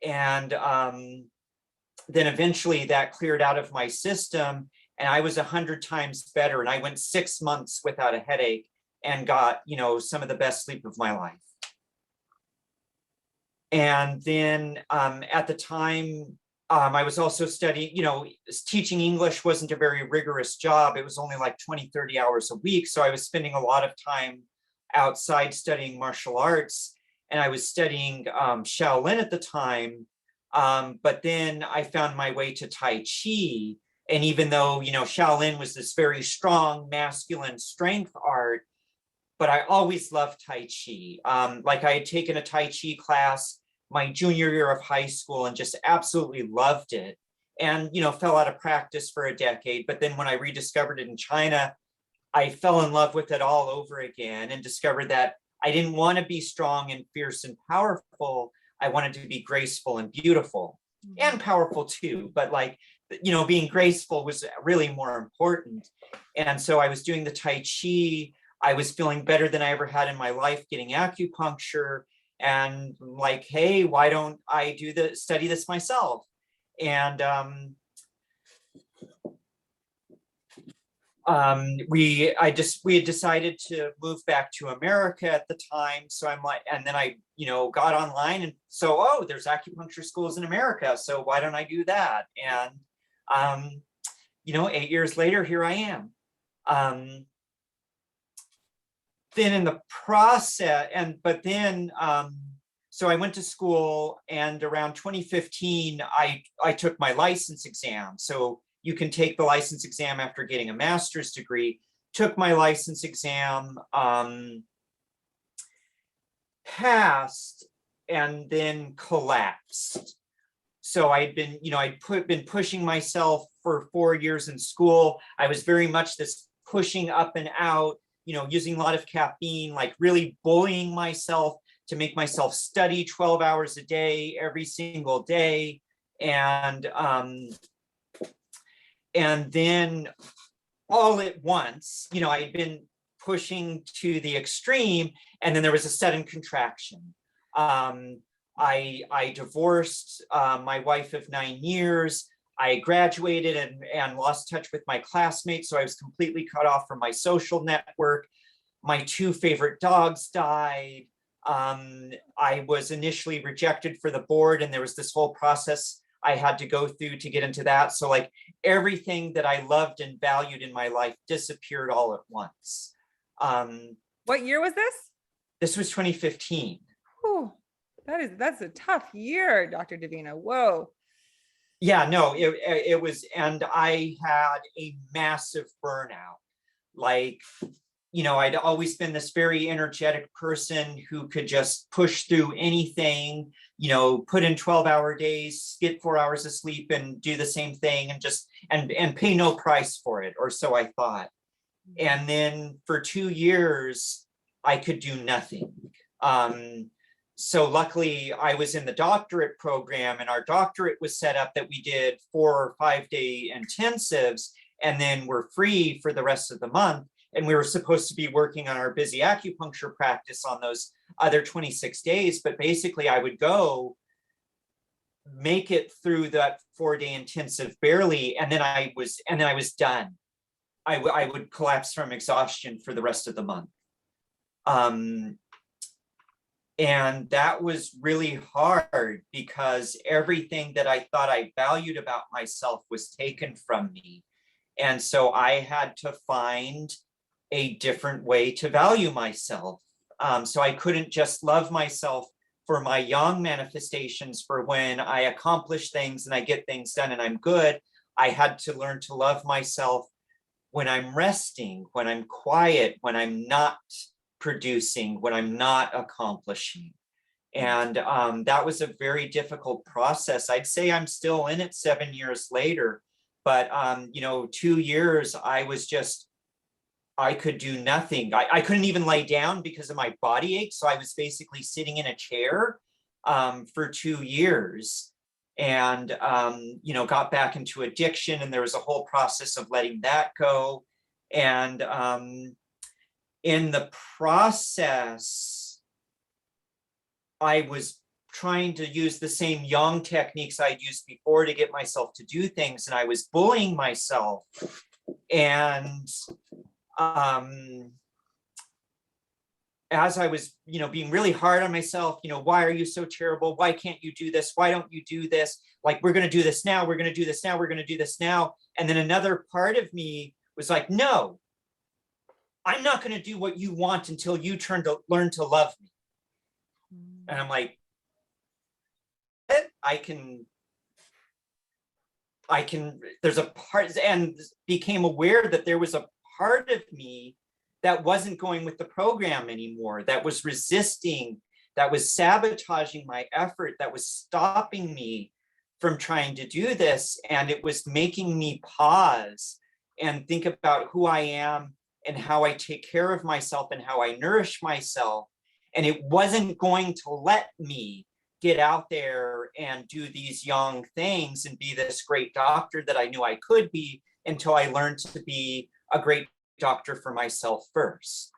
And then eventually that cleared out of my system, and I was 100 times better. And I went 6 months without a headache and got, some of the best sleep of my life. And then at the time, I was also studying, teaching English wasn't a very rigorous job. It was only like 20, 30 hours a week. So I was spending a lot of time outside studying martial arts. And I was studying Shaolin at the time. But then I found my way to Tai Chi. And even though, Shaolin was this very strong, masculine strength art, but I always loved Tai Chi. Like I had taken a Tai Chi class my junior year of high school and just absolutely loved it. And, fell out of practice for a decade. But then when I rediscovered it in China, I fell in love with it all over again and discovered that I didn't want to be strong and fierce and powerful. I wanted to be graceful and beautiful and powerful too. But being graceful was really more important. And so I was doing the Tai Chi. I was feeling better than I ever had in my life, getting acupuncture, and like, hey, why don't I study this myself? And we had decided to move back to America at the time. So I'm like, and then I, got online, and so, there's acupuncture schools in America. So why don't I do that? And, 8 years later, here I am. Then in the process, so I went to school, and around 2015, I took my license exam. So you can take the license exam after getting a master's degree. Took my license exam, passed, and then collapsed. So I'd been, been pushing myself for 4 years in school. I was very much this pushing up and out, using a lot of caffeine, like really bullying myself to make myself study 12 hours a day, every single day. And then all at once, I'd been pushing to the extreme, and then there was a sudden contraction. I divorced my wife of 9 years. I graduated and lost touch with my classmates, so I was completely cut off from my social network. My 2 favorite dogs died. I was initially rejected for the board, and there was this whole process I had to go through to get into that. So like everything that I loved and valued in my life disappeared all at once. What year was this? This was 2015. Whew. That's a tough year, Dr. Davina. Whoa. Yeah, no, it was, and I had a massive burnout. Like, I'd always been this very energetic person who could just push through anything, put in 12-hour days, get 4 hours of sleep, and do the same thing, and just and pay no price for it, or so I thought. And then for 2 years, I could do nothing. So luckily I was in the doctorate program, and our doctorate was set up that we did 4 or 5 day intensives, and then we're free for the rest of the month. And we were supposed to be working on our busy acupuncture practice on those other 26 days. But basically I would go make it through that 4-day intensive barely. And then I was done. I would collapse from exhaustion for the rest of the month. And that was really hard, because everything that I thought I valued about myself was taken from me. And so I had to find a different way to value myself. So I couldn't just love myself for my yang manifestations, for when I accomplish things and I get things done and I'm good, I had to learn to love myself when I'm resting, when I'm quiet, when I'm not producing, when I'm not accomplishing. And that was a very difficult process. I'd say I'm still in it 7 years later, but 2 years, I could do nothing. I couldn't even lay down because of my body ache. So I was basically sitting in a chair for 2 years, and got back into addiction, and there was a whole process of letting that go. And in the process, I was trying to use the same yang techniques I'd used before to get myself to do things, and I was bullying myself. And as I was, being really hard on myself, why are you so terrible? Why can't you do this? Why don't you do this? Like, we're going to do this now. We're going to do this now. We're going to do this now. And then another part of me was like, no, I'm not going to do what you want until you learn to love me. And I'm like, I can, there's a part, and became aware that there was a part of me that wasn't going with the program anymore, that was resisting, that was sabotaging my effort, that was stopping me from trying to do this. And it was making me pause and think about who I am and how I take care of myself and how I nourish myself. And it wasn't going to let me get out there and do these yang things and be this great doctor that I knew I could be, until I learned to be a great doctor for myself first.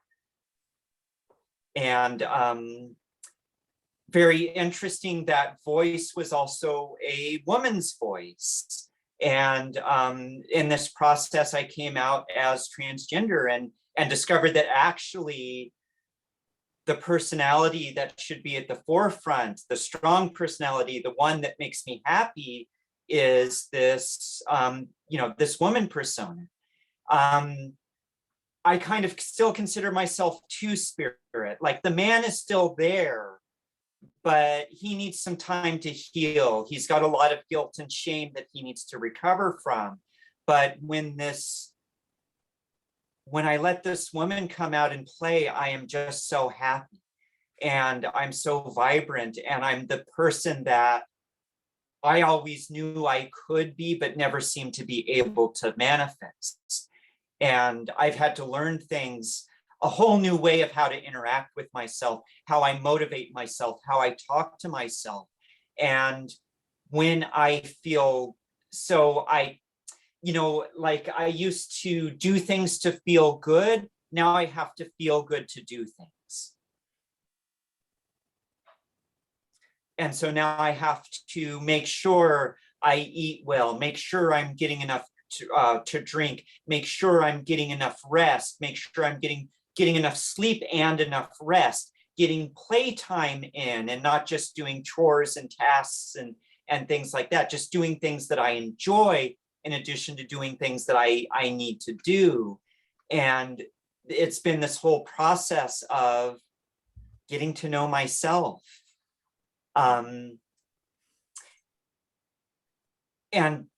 And very interesting, that voice was also a woman's voice. And in this process, I came out as transgender and discovered that actually the personality that should be at the forefront, the strong personality, the one that makes me happy, is this, this woman persona. I kind of still consider myself two-spirit. Like, the man is still there, but he needs some time to heal. He's got a lot of guilt and shame that he needs to recover from. But when I let this woman come out and play, I am just so happy, and I'm so vibrant, and I'm the person that I always knew I could be, but never seemed to be able to manifest. And I've had to learn things, a whole new way of how to interact with myself, how I motivate myself, how I talk to myself. And when I feel so, like, I used to do things to feel good. Now I have to feel good to do things. And so now I have to make sure I eat well, make sure I'm getting enough to drink, make sure I'm getting enough rest, make sure I'm getting enough sleep and enough rest, getting playtime in, and not just doing chores and tasks and things like that, just doing things that I enjoy in addition to doing things that I need to do. And it's been this whole process of getting to know myself. And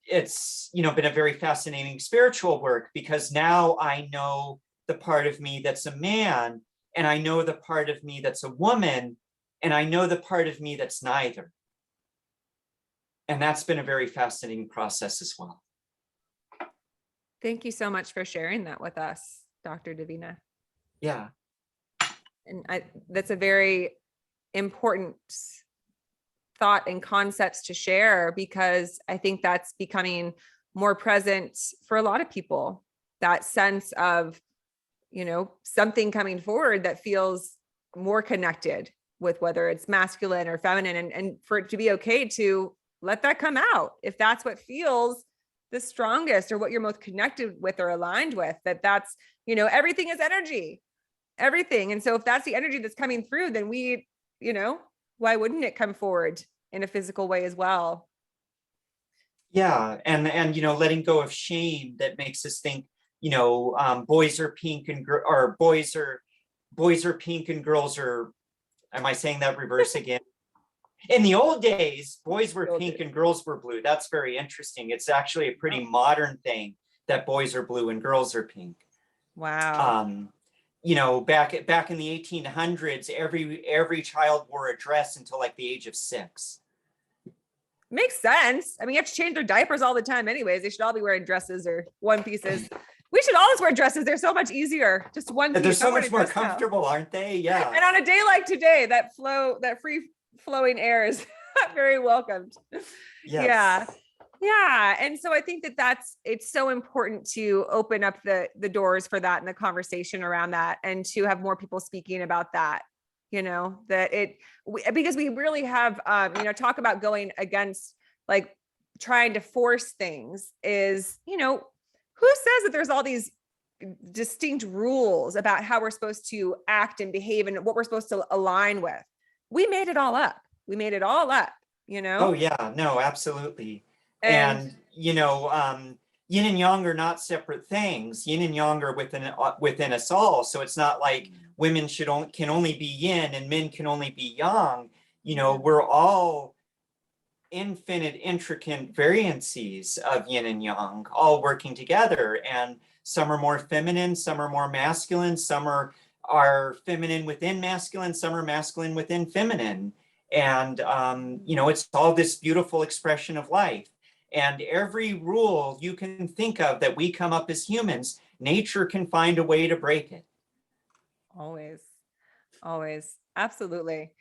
it's, been a very fascinating spiritual work, because now I know the part of me that's a man, and I know the part of me that's a woman, and I know the part of me that's neither. And that's been a very fascinating process as well. Thank you so much for sharing that with us, Dr. Davina. Yeah. And that's a very important thought and concepts to share, because I think that's becoming more present for a lot of people. That sense of, something coming forward that feels more connected with whether it's masculine or feminine, and for it to be okay to let that come out if that's what feels the strongest or what you're most connected with or aligned with. That's everything is energy, everything. And so if that's the energy that's coming through, then we, why wouldn't it come forward in a physical way as well? Yeah. And letting go of shame that makes us think, boys are pink and boys are pink and girls are, am I saying that reverse again? In the old days, boys were The old pink days. and girls were blue. That's very interesting. It's actually a pretty Oh, modern thing that boys are blue and girls are pink. wow. Um, you know, back in the 1800s, every child wore a dress until like the age of 6. Makes sense. I mean, you have to change their diapers all the time anyways. They should all be wearing dresses or one pieces. We should always wear dresses. They're so much easier. Just one They're piece. so I'm wearing much a more dress now. comfortable, aren't they? Yeah. And on a day like today, that free flowing air is very welcomed. Yeah. Yes. Yeah. And so I think it's so important to open up the doors for that and the conversation around that, and to have more people speaking about that, because we really have, talk about going against, like, trying to force things is, who says that there's all these distinct rules about how we're supposed to act and behave and what we're supposed to align with? We made it all up. Oh yeah, no, absolutely. And And yin and yang are not separate things. Yin and yang are within us all. So it's not like women can only be yin and men can only be yang. We're all infinite, intricate variances of yin and yang, all working together. And some are more feminine, some are more masculine, some are feminine within masculine, some are masculine within feminine. And it's all this beautiful expression of life. And every rule you can think of that we come up as humans, nature can find a way to break it. always, always. Absolutely.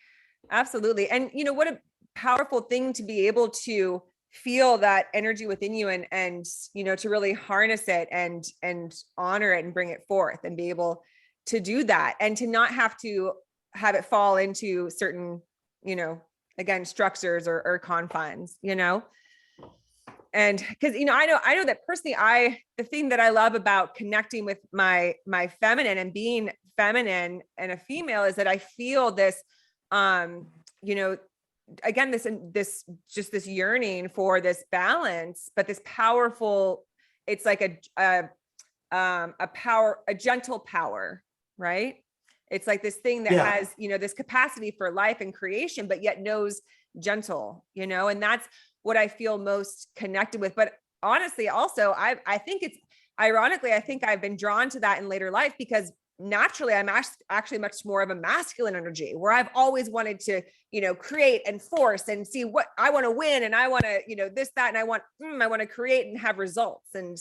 Absolutely. And what a powerful thing to be able to feel that energy within you, and to really harness it and honor it and bring it forth, and be able to do that, and to not have to have it fall into certain, again, structures or confines, and because I know that personally, the thing that I love about connecting with my feminine and being feminine and a female is that I feel this, again, this yearning for this balance, but this powerful, it's like a gentle power, right? It's like this thing that Yeah. has, this capacity for life and creation, but yet knows gentle, and that's what I feel most connected with. But honestly, also, I think it's ironically, I think I've been drawn to that in later life, because naturally I'm actually much more of a masculine energy, where I've always wanted to, create and force and see what I want to win. And I want to, this, that, and I want to create and have results and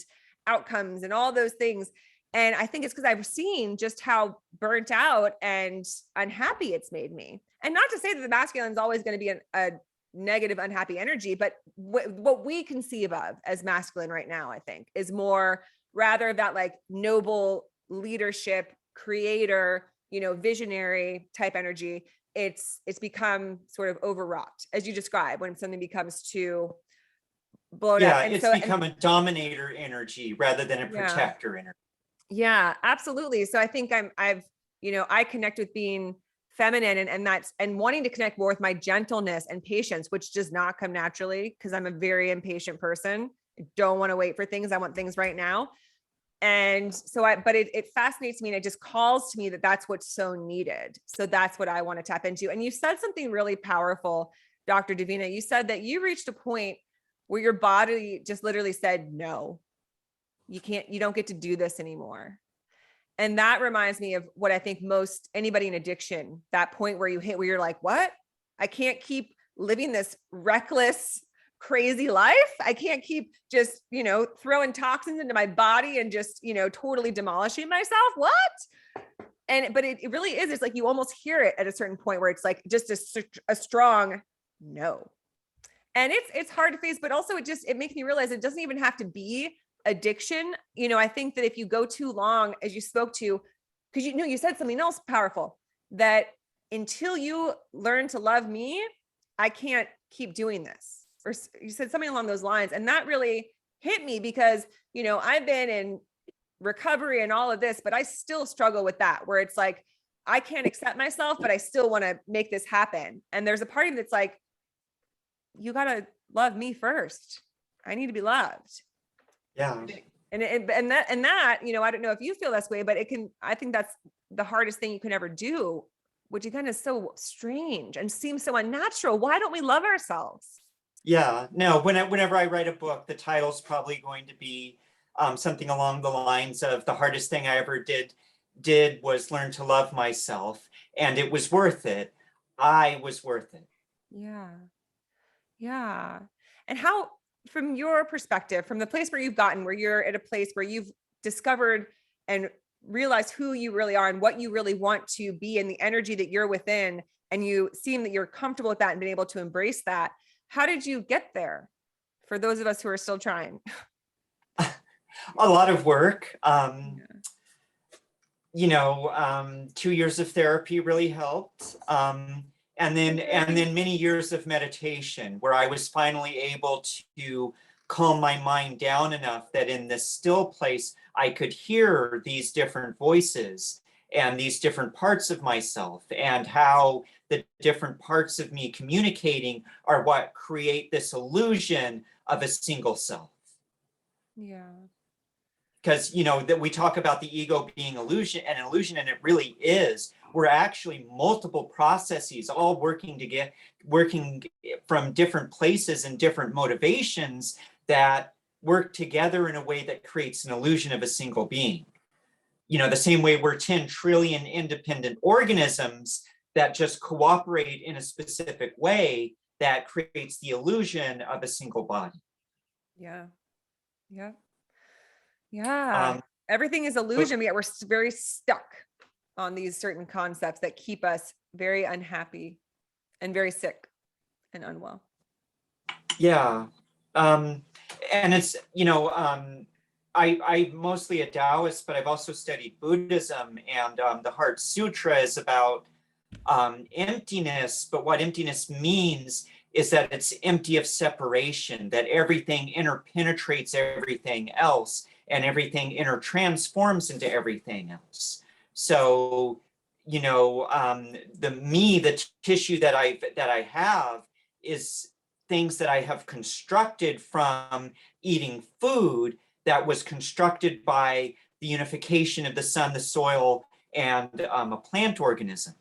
outcomes and all those things. And I think it's because I've seen just how burnt out and unhappy it's made me. And not to say that the masculine is always going to be a negative, unhappy energy, but what we conceive of as masculine right now, I think, is more rather that like noble leadership, creator, visionary type energy. It's become sort of overwrought, as you describe, when something becomes too blown up. And it's become a dominator energy rather than a protector energy. Yeah, absolutely. So I think I connect with being feminine, and wanting to connect more with my gentleness and patience, which does not come naturally because I'm a very impatient person. I don't want to wait for things. I want things right now. And so but it fascinates me, and it just calls to me that that's what's so needed. So that's what I want to tap into. And you said something really powerful, Dr. Davina. You said that you reached a point where your body just literally said, no, you don't get to do this anymore. And that reminds me of what I think most anybody in addiction, that point where you're like, what? I can't keep living this reckless, crazy life. I can't keep just, throwing toxins into my body and just, totally demolishing myself. What? But it really is. It's like, you almost hear it at a certain point where it's like just a strong no. And it's hard to face, but also it makes me realize it doesn't even have to be addiction. I think that if you go too long, as you spoke to, because you said something else powerful, that until you learn to love me, I can't keep doing this. Or you said something along those lines. And that really hit me because, I've been in recovery and all of this, but I still struggle with that, where it's like, I can't accept myself, but I still want to make this happen. And there's a part of me that's like, you got to love me first. I need to be loved. Yeah. And that, I don't know if you feel this way, but I think that's the hardest thing you can ever do which again is so strange and seems so unnatural. Why don't we love ourselves? Yeah, no, whenever I write a book, the title's probably going to be something along the lines of the hardest thing I ever did was learn to love myself, and it was worth it. I was worth it. Yeah. Yeah. And how, from your perspective, from the place where you've gotten, where you're at a place where you've discovered and realized who you really are and what you really want to be and the energy that you're within, and you seem that you're comfortable with that and been able to embrace that. How did you get there? For those of us who are still trying. A lot of work. Yeah. 2 years of therapy really helped. And then many years of meditation where I was finally able to calm my mind down enough that in this still place, I could hear these different voices and these different parts of myself, and how the different parts of me communicating are what create this illusion of a single self. Yeah. Because that we talk about the ego being illusion, and it really is. We're actually multiple processes all working from different places and different motivations that work together in a way that creates an illusion of a single being. The same way we're 10 trillion independent organisms that just cooperate in a specific way that creates the illusion of a single body. Yeah. Yeah. Yeah. Everything is illusion, yet we're very stuck on these certain concepts that keep us very unhappy and very sick and unwell. Yeah. And it's, I'm mostly a Taoist, but I've also studied Buddhism, and the Heart Sutra is about emptiness. But what emptiness means is that it's empty of separation, that everything interpenetrates everything else, and everything intertransforms into everything else. So, the tissue that I have is things that I have constructed from eating food that was constructed by the unification of the sun, the soil, and a plant organism.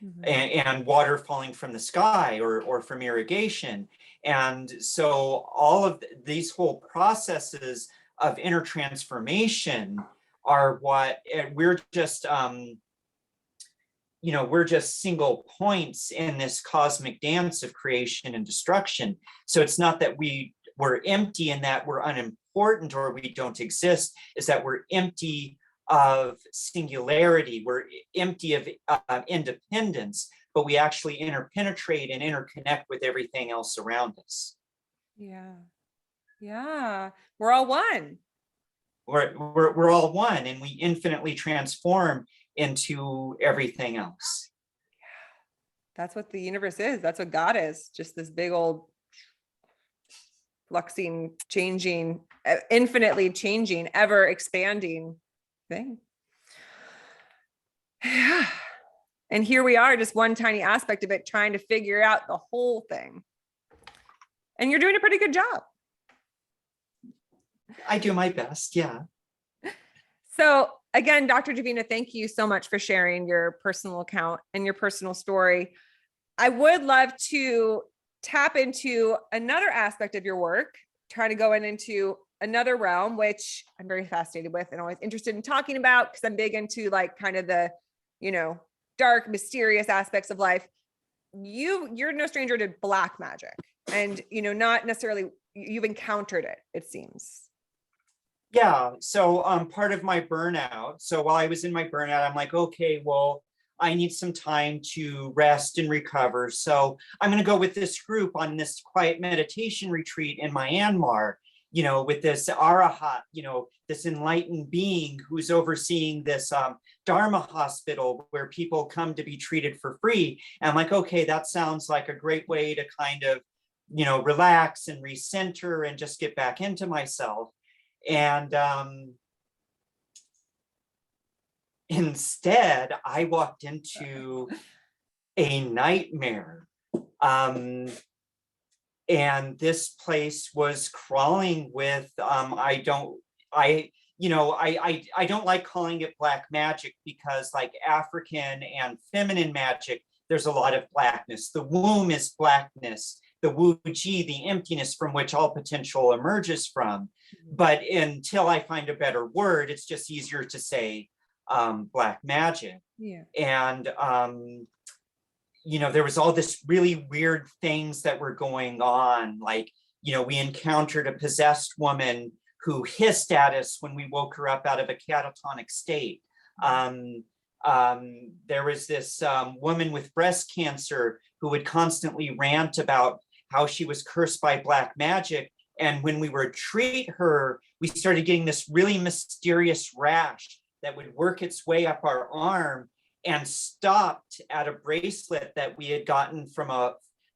Mm-hmm. And water falling from the sky or from irrigation. And so all of these whole processes of intertransformation are what we're just, we're just single points in this cosmic dance of creation and destruction. So it's not that we're empty and that we're unimportant or we don't exist, is that we're empty of singularity, we're empty of independence, but we actually interpenetrate and interconnect with everything else around us. Yeah. Yeah. We're all one. We're all one, and we infinitely transform into everything else. That's what the universe is. That's what God is. Just this big old fluxing, changing, infinitely changing, ever expanding thing. Yeah. And here we are, just one tiny aspect of it, trying to figure out the whole thing. And you're doing a pretty good job. I do my best, yeah. So again, Dr. Davina, thank you so much for sharing your personal account and your personal story. I would love to tap into another aspect of your work, trying to go into another realm, which I'm very fascinated with and always interested in talking about, because I'm big into like kind of the, dark, mysterious aspects of life. You're no stranger to black magic, and, not necessarily you've encountered it, it seems. Yeah, so part of my burnout, so while I was in my burnout, I'm like, okay, well, I need some time to rest and recover. So I'm going to go with this group on this quiet meditation retreat in Myanmar, with this arahat, this enlightened being who's overseeing this Dharma hospital where people come to be treated for free. And I'm like, okay, that sounds like a great way to kind of, relax and recenter and just get back into myself. And instead, I walked into a nightmare. And this place was crawling with, I don't like calling it black magic because like African and feminine magic, there's a lot of blackness. The womb is blackness, the wu ji, the emptiness from which all potential emerges from. But until I find a better word, it's just easier to say black magic. Yeah. And there was all this really weird things that were going on. Like, we encountered a possessed woman who hissed at us when we woke her up out of a catatonic state. There was this woman with breast cancer who would constantly rant about how she was cursed by black magic. And when we would treat her, we started getting this really mysterious rash that would work its way up our arm and stopped at a bracelet that we had gotten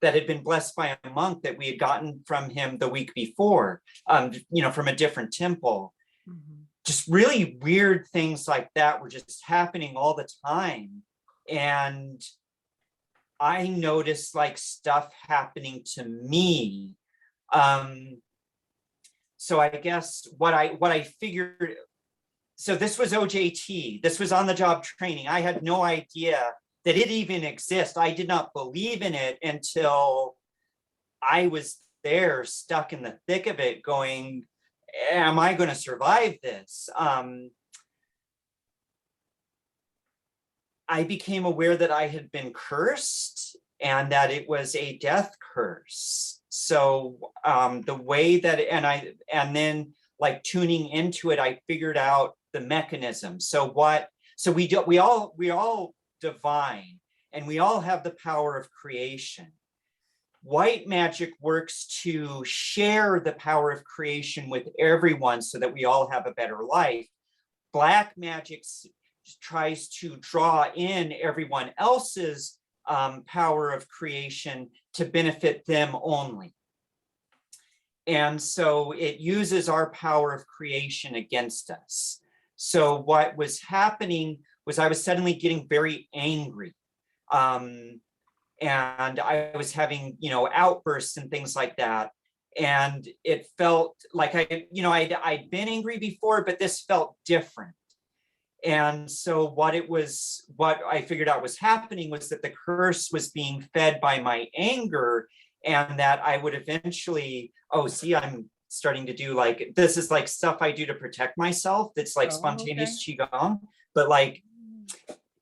that had been blessed by a monk that we had gotten from him the week before, from a different temple. Mm-hmm. Just really weird things like that were just happening all the time. And I noticed like stuff happening to me. So I guess what I figured, so this was OJT, this was on the job training. I had no idea that it even exists. I did not believe in it until I was there, stuck in the thick of it, going, am I going to survive this? I became aware that I had been cursed and that it was a death curse. So the way that, and then like tuning into it, I figured out the mechanism. So we all divine, and we all have the power of creation. White magic works to share the power of creation with everyone so that we all have a better life. Black magic tries to draw in everyone else's power of creation to benefit them only. And so it uses our power of creation against us. So what was happening was I was suddenly getting very angry. And I was having, outbursts and things like that. And it felt like I'd been angry before, but this felt different. And so what I figured out was happening was that the curse was being fed by my anger, and that I would eventually, I'm starting to do like, this is like stuff I do to protect myself. That's like spontaneous Qigong, but like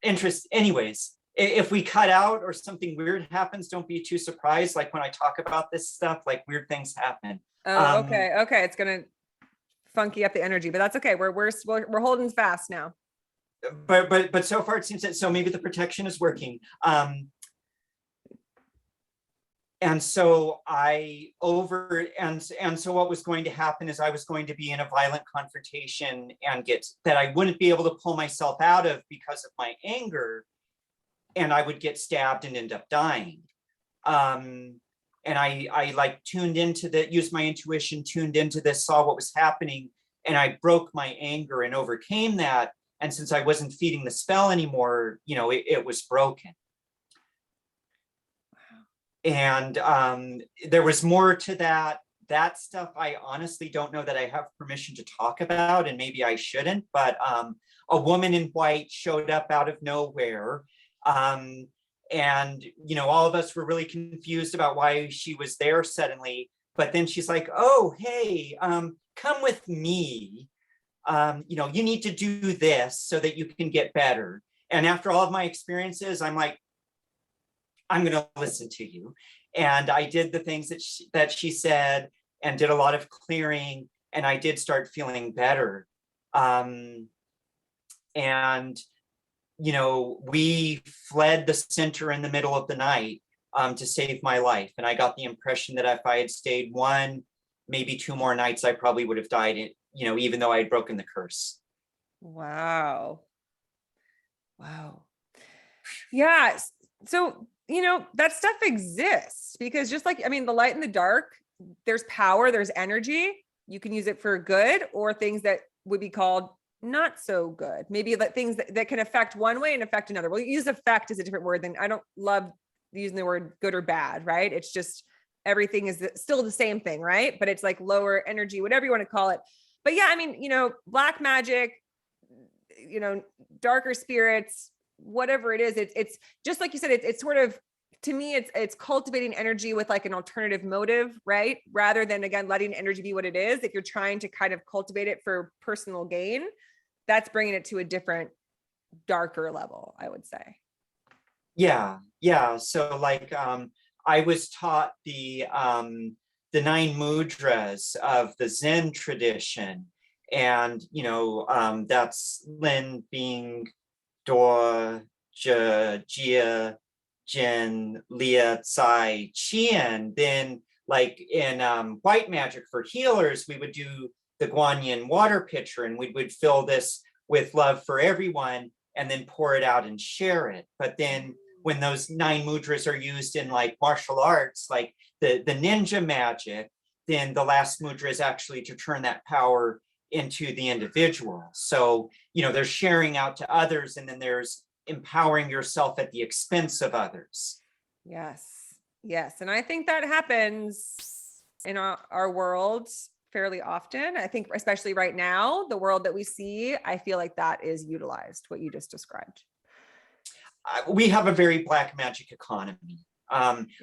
interest. Anyways, if we cut out or something weird happens, don't be too surprised. Like when I talk about this stuff, like weird things happen. Oh, okay. It's gonna funky up the energy, but that's okay. We're holding fast now. But so far it seems that, so maybe the protection is working. And so so what was going to happen is I was going to be in a violent confrontation and that I wouldn't be able to pull myself out of because of my anger, and I would get stabbed and end up dying. And I like used my intuition, tuned into this, saw what was happening, and I broke my anger and overcame that. And since I wasn't feeding the spell anymore, it was broken. And there was more to that stuff. I honestly don't know that I have permission to talk about, and maybe I shouldn't, but a woman in white showed up out of nowhere. And, all of us were really confused about why she was there suddenly. But then she's like, oh, hey, come with me. You need to do this so that you can get better. And after all of my experiences, I'm like, I'm going to listen to you. And I did the things that she said and did a lot of clearing, and I did start feeling better. We fled the center in the middle of the night to save my life. And I got the impression that if I had stayed one, maybe two more nights, I probably would have died, even though I had broken the curse. Wow. Yeah. So, that stuff exists because just like, the light and the dark, there's power, there's energy. You can use it for good or things that would be called not so good. Maybe things that can affect one way and affect another. Well, use affect is a different word than, I don't love using the word good or bad, right? It's just, everything is still the same thing, right? But it's like lower energy, whatever you want to call it. But yeah, I mean, black magic, darker spirits, whatever it is, it's just like you said, it's sort of, to me, it's cultivating energy with like an alternative motive, right? Rather than, again, letting energy be what it is. If you're trying to kind of cultivate it for personal gain, that's bringing it to a different, darker level, I would say. Yeah, yeah. So like I was taught the 9 mudras of the Zen tradition. And that's Lin, Bing, Do, Jia, Jin, Lia, Tsai, Qian. Then like in white magic for healers, we would do the Guanyin water pitcher, and we would fill this with love for everyone and then pour it out and share it. But then when those 9 mudras are used in like martial arts, like the ninja magic, then the last mudra is actually to turn that power into the individual. So, there's sharing out to others, and then there's empowering yourself at the expense of others. Yes. Yes. And I think that happens in our world fairly often. I think, especially right now, the world that we see, I feel like that is utilized, what you just described. We have a very black magic economy.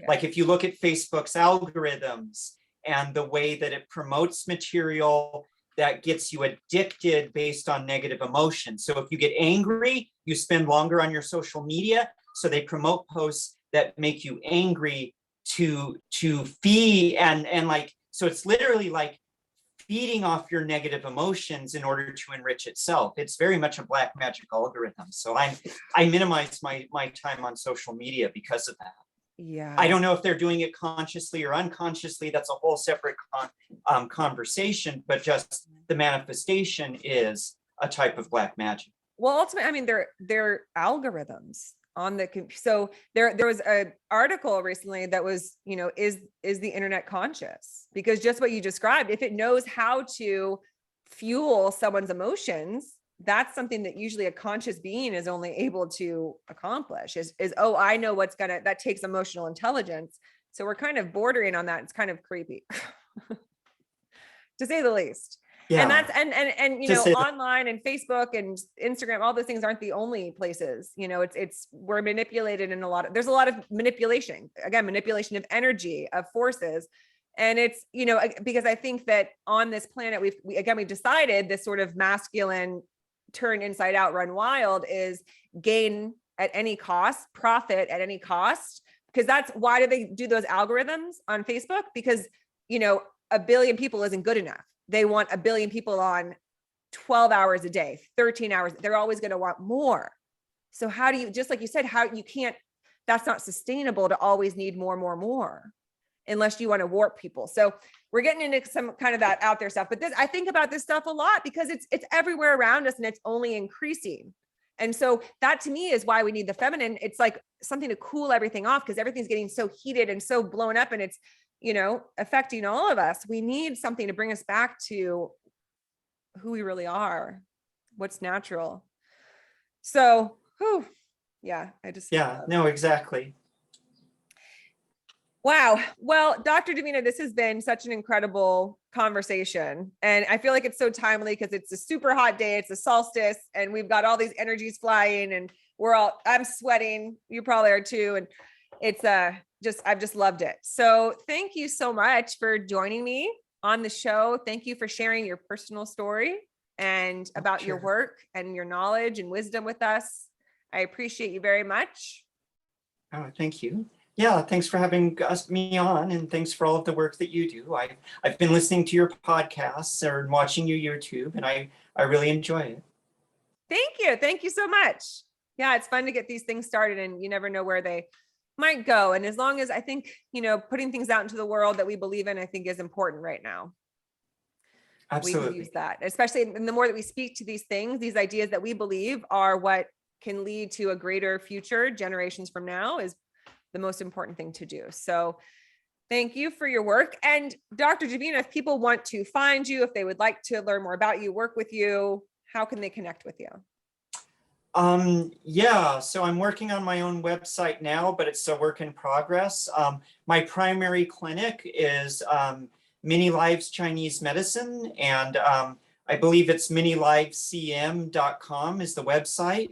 Like if you look at Facebook's algorithms and the way that it promotes material that gets you addicted based on negative emotions. So if you get angry, you spend longer on your social media. So they promote posts that make you angry to feed and like, so it's literally like feeding off your negative emotions in order to enrich itself. It's very much a black magic algorithm. So I minimize my time on social media because of that. Yeah. I don't know if they're doing it consciously or unconsciously. That's a whole separate conversation, but just the manifestation is a type of black magic. Well, ultimately, I mean, they're algorithms on the, so there was an article recently that was, is the internet conscious? Because just what you described, if it knows how to fuel someone's emotions, that's something that usually a conscious being is only able to accomplish is, oh, I know that takes emotional intelligence. So we're kind of bordering on that. It's kind of creepy to say the least. Yeah. And that's, and online and Facebook and Instagram, all those things aren't the only places, we're manipulated in there's a lot of manipulation, again, manipulation of energy, of forces. And it's, because I think that on this planet, we've decided this sort of masculine turn inside out, run wild is gain at any cost, profit at any cost. Because that's why do they do those algorithms on Facebook? Because, 1 billion people isn't good enough. They want 1 billion people on 12 hours a day, 13 hours. They're always going to want more. So how do you, just like you said, that's not sustainable to always need more, unless you want to warp people. So we're getting into some kind of that out there stuff, but I think about this stuff a lot because it's everywhere around us and it's only increasing. And so that to me is why we need the feminine. It's like something to cool everything off because everything's getting so heated and so blown up and it's, affecting all of us. We need something to bring us back to who we really are, what's natural. So, no, exactly. Wow. Well, Dr. Davina, this has been such an incredible conversation. And I feel like it's so timely because it's a super hot day. It's a solstice and we've got all these energies flying and I'm sweating. You probably are too. And it's I've just loved it. So thank you so much for joining me on the show. Thank you for sharing your personal story and about your work and your knowledge and wisdom with us. I appreciate you very much. Oh, thank you. Yeah, thanks for having me on, and thanks for all of the work that you do. I've been listening to your podcasts or watching your YouTube, and I really enjoy it. Thank you so much. Yeah, it's fun to get these things started, and you never know where they might go. And as long as I think, putting things out into the world that we believe in, I think is important right now. Absolutely. We can use that, especially in the more that we speak to these things, these ideas that we believe are what can lead to a greater future generations from now is the most important thing to do. So thank you for your work. And Dr. Davina, if people want to find you, if they would like to learn more about you, work with you, how can they connect with you? So I'm working on my own website now, but it's a work in progress. My primary clinic is Mini Lives Chinese Medicine, and I believe it's minilivecm.com is the website.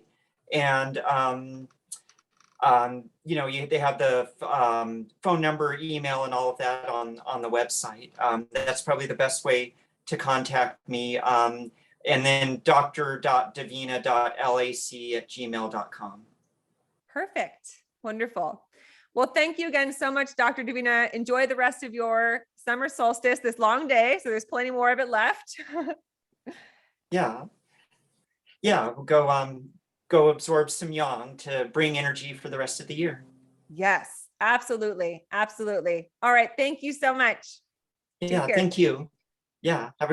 And, you know, they have the phone number, email, and all of that on the website. That's probably the best way to contact me. And then dr.davina.lac@gmail.com. Perfect. Wonderful. Well, thank you again so much, Dr. Davina. Enjoy the rest of your summer solstice, this long day. So there's plenty more of it left. Yeah. Yeah. We'll go absorb some yang to bring energy for the rest of the year. Yes, absolutely. Absolutely. All right. Thank you so much. Yeah. Take care. Thank you. Yeah. Have a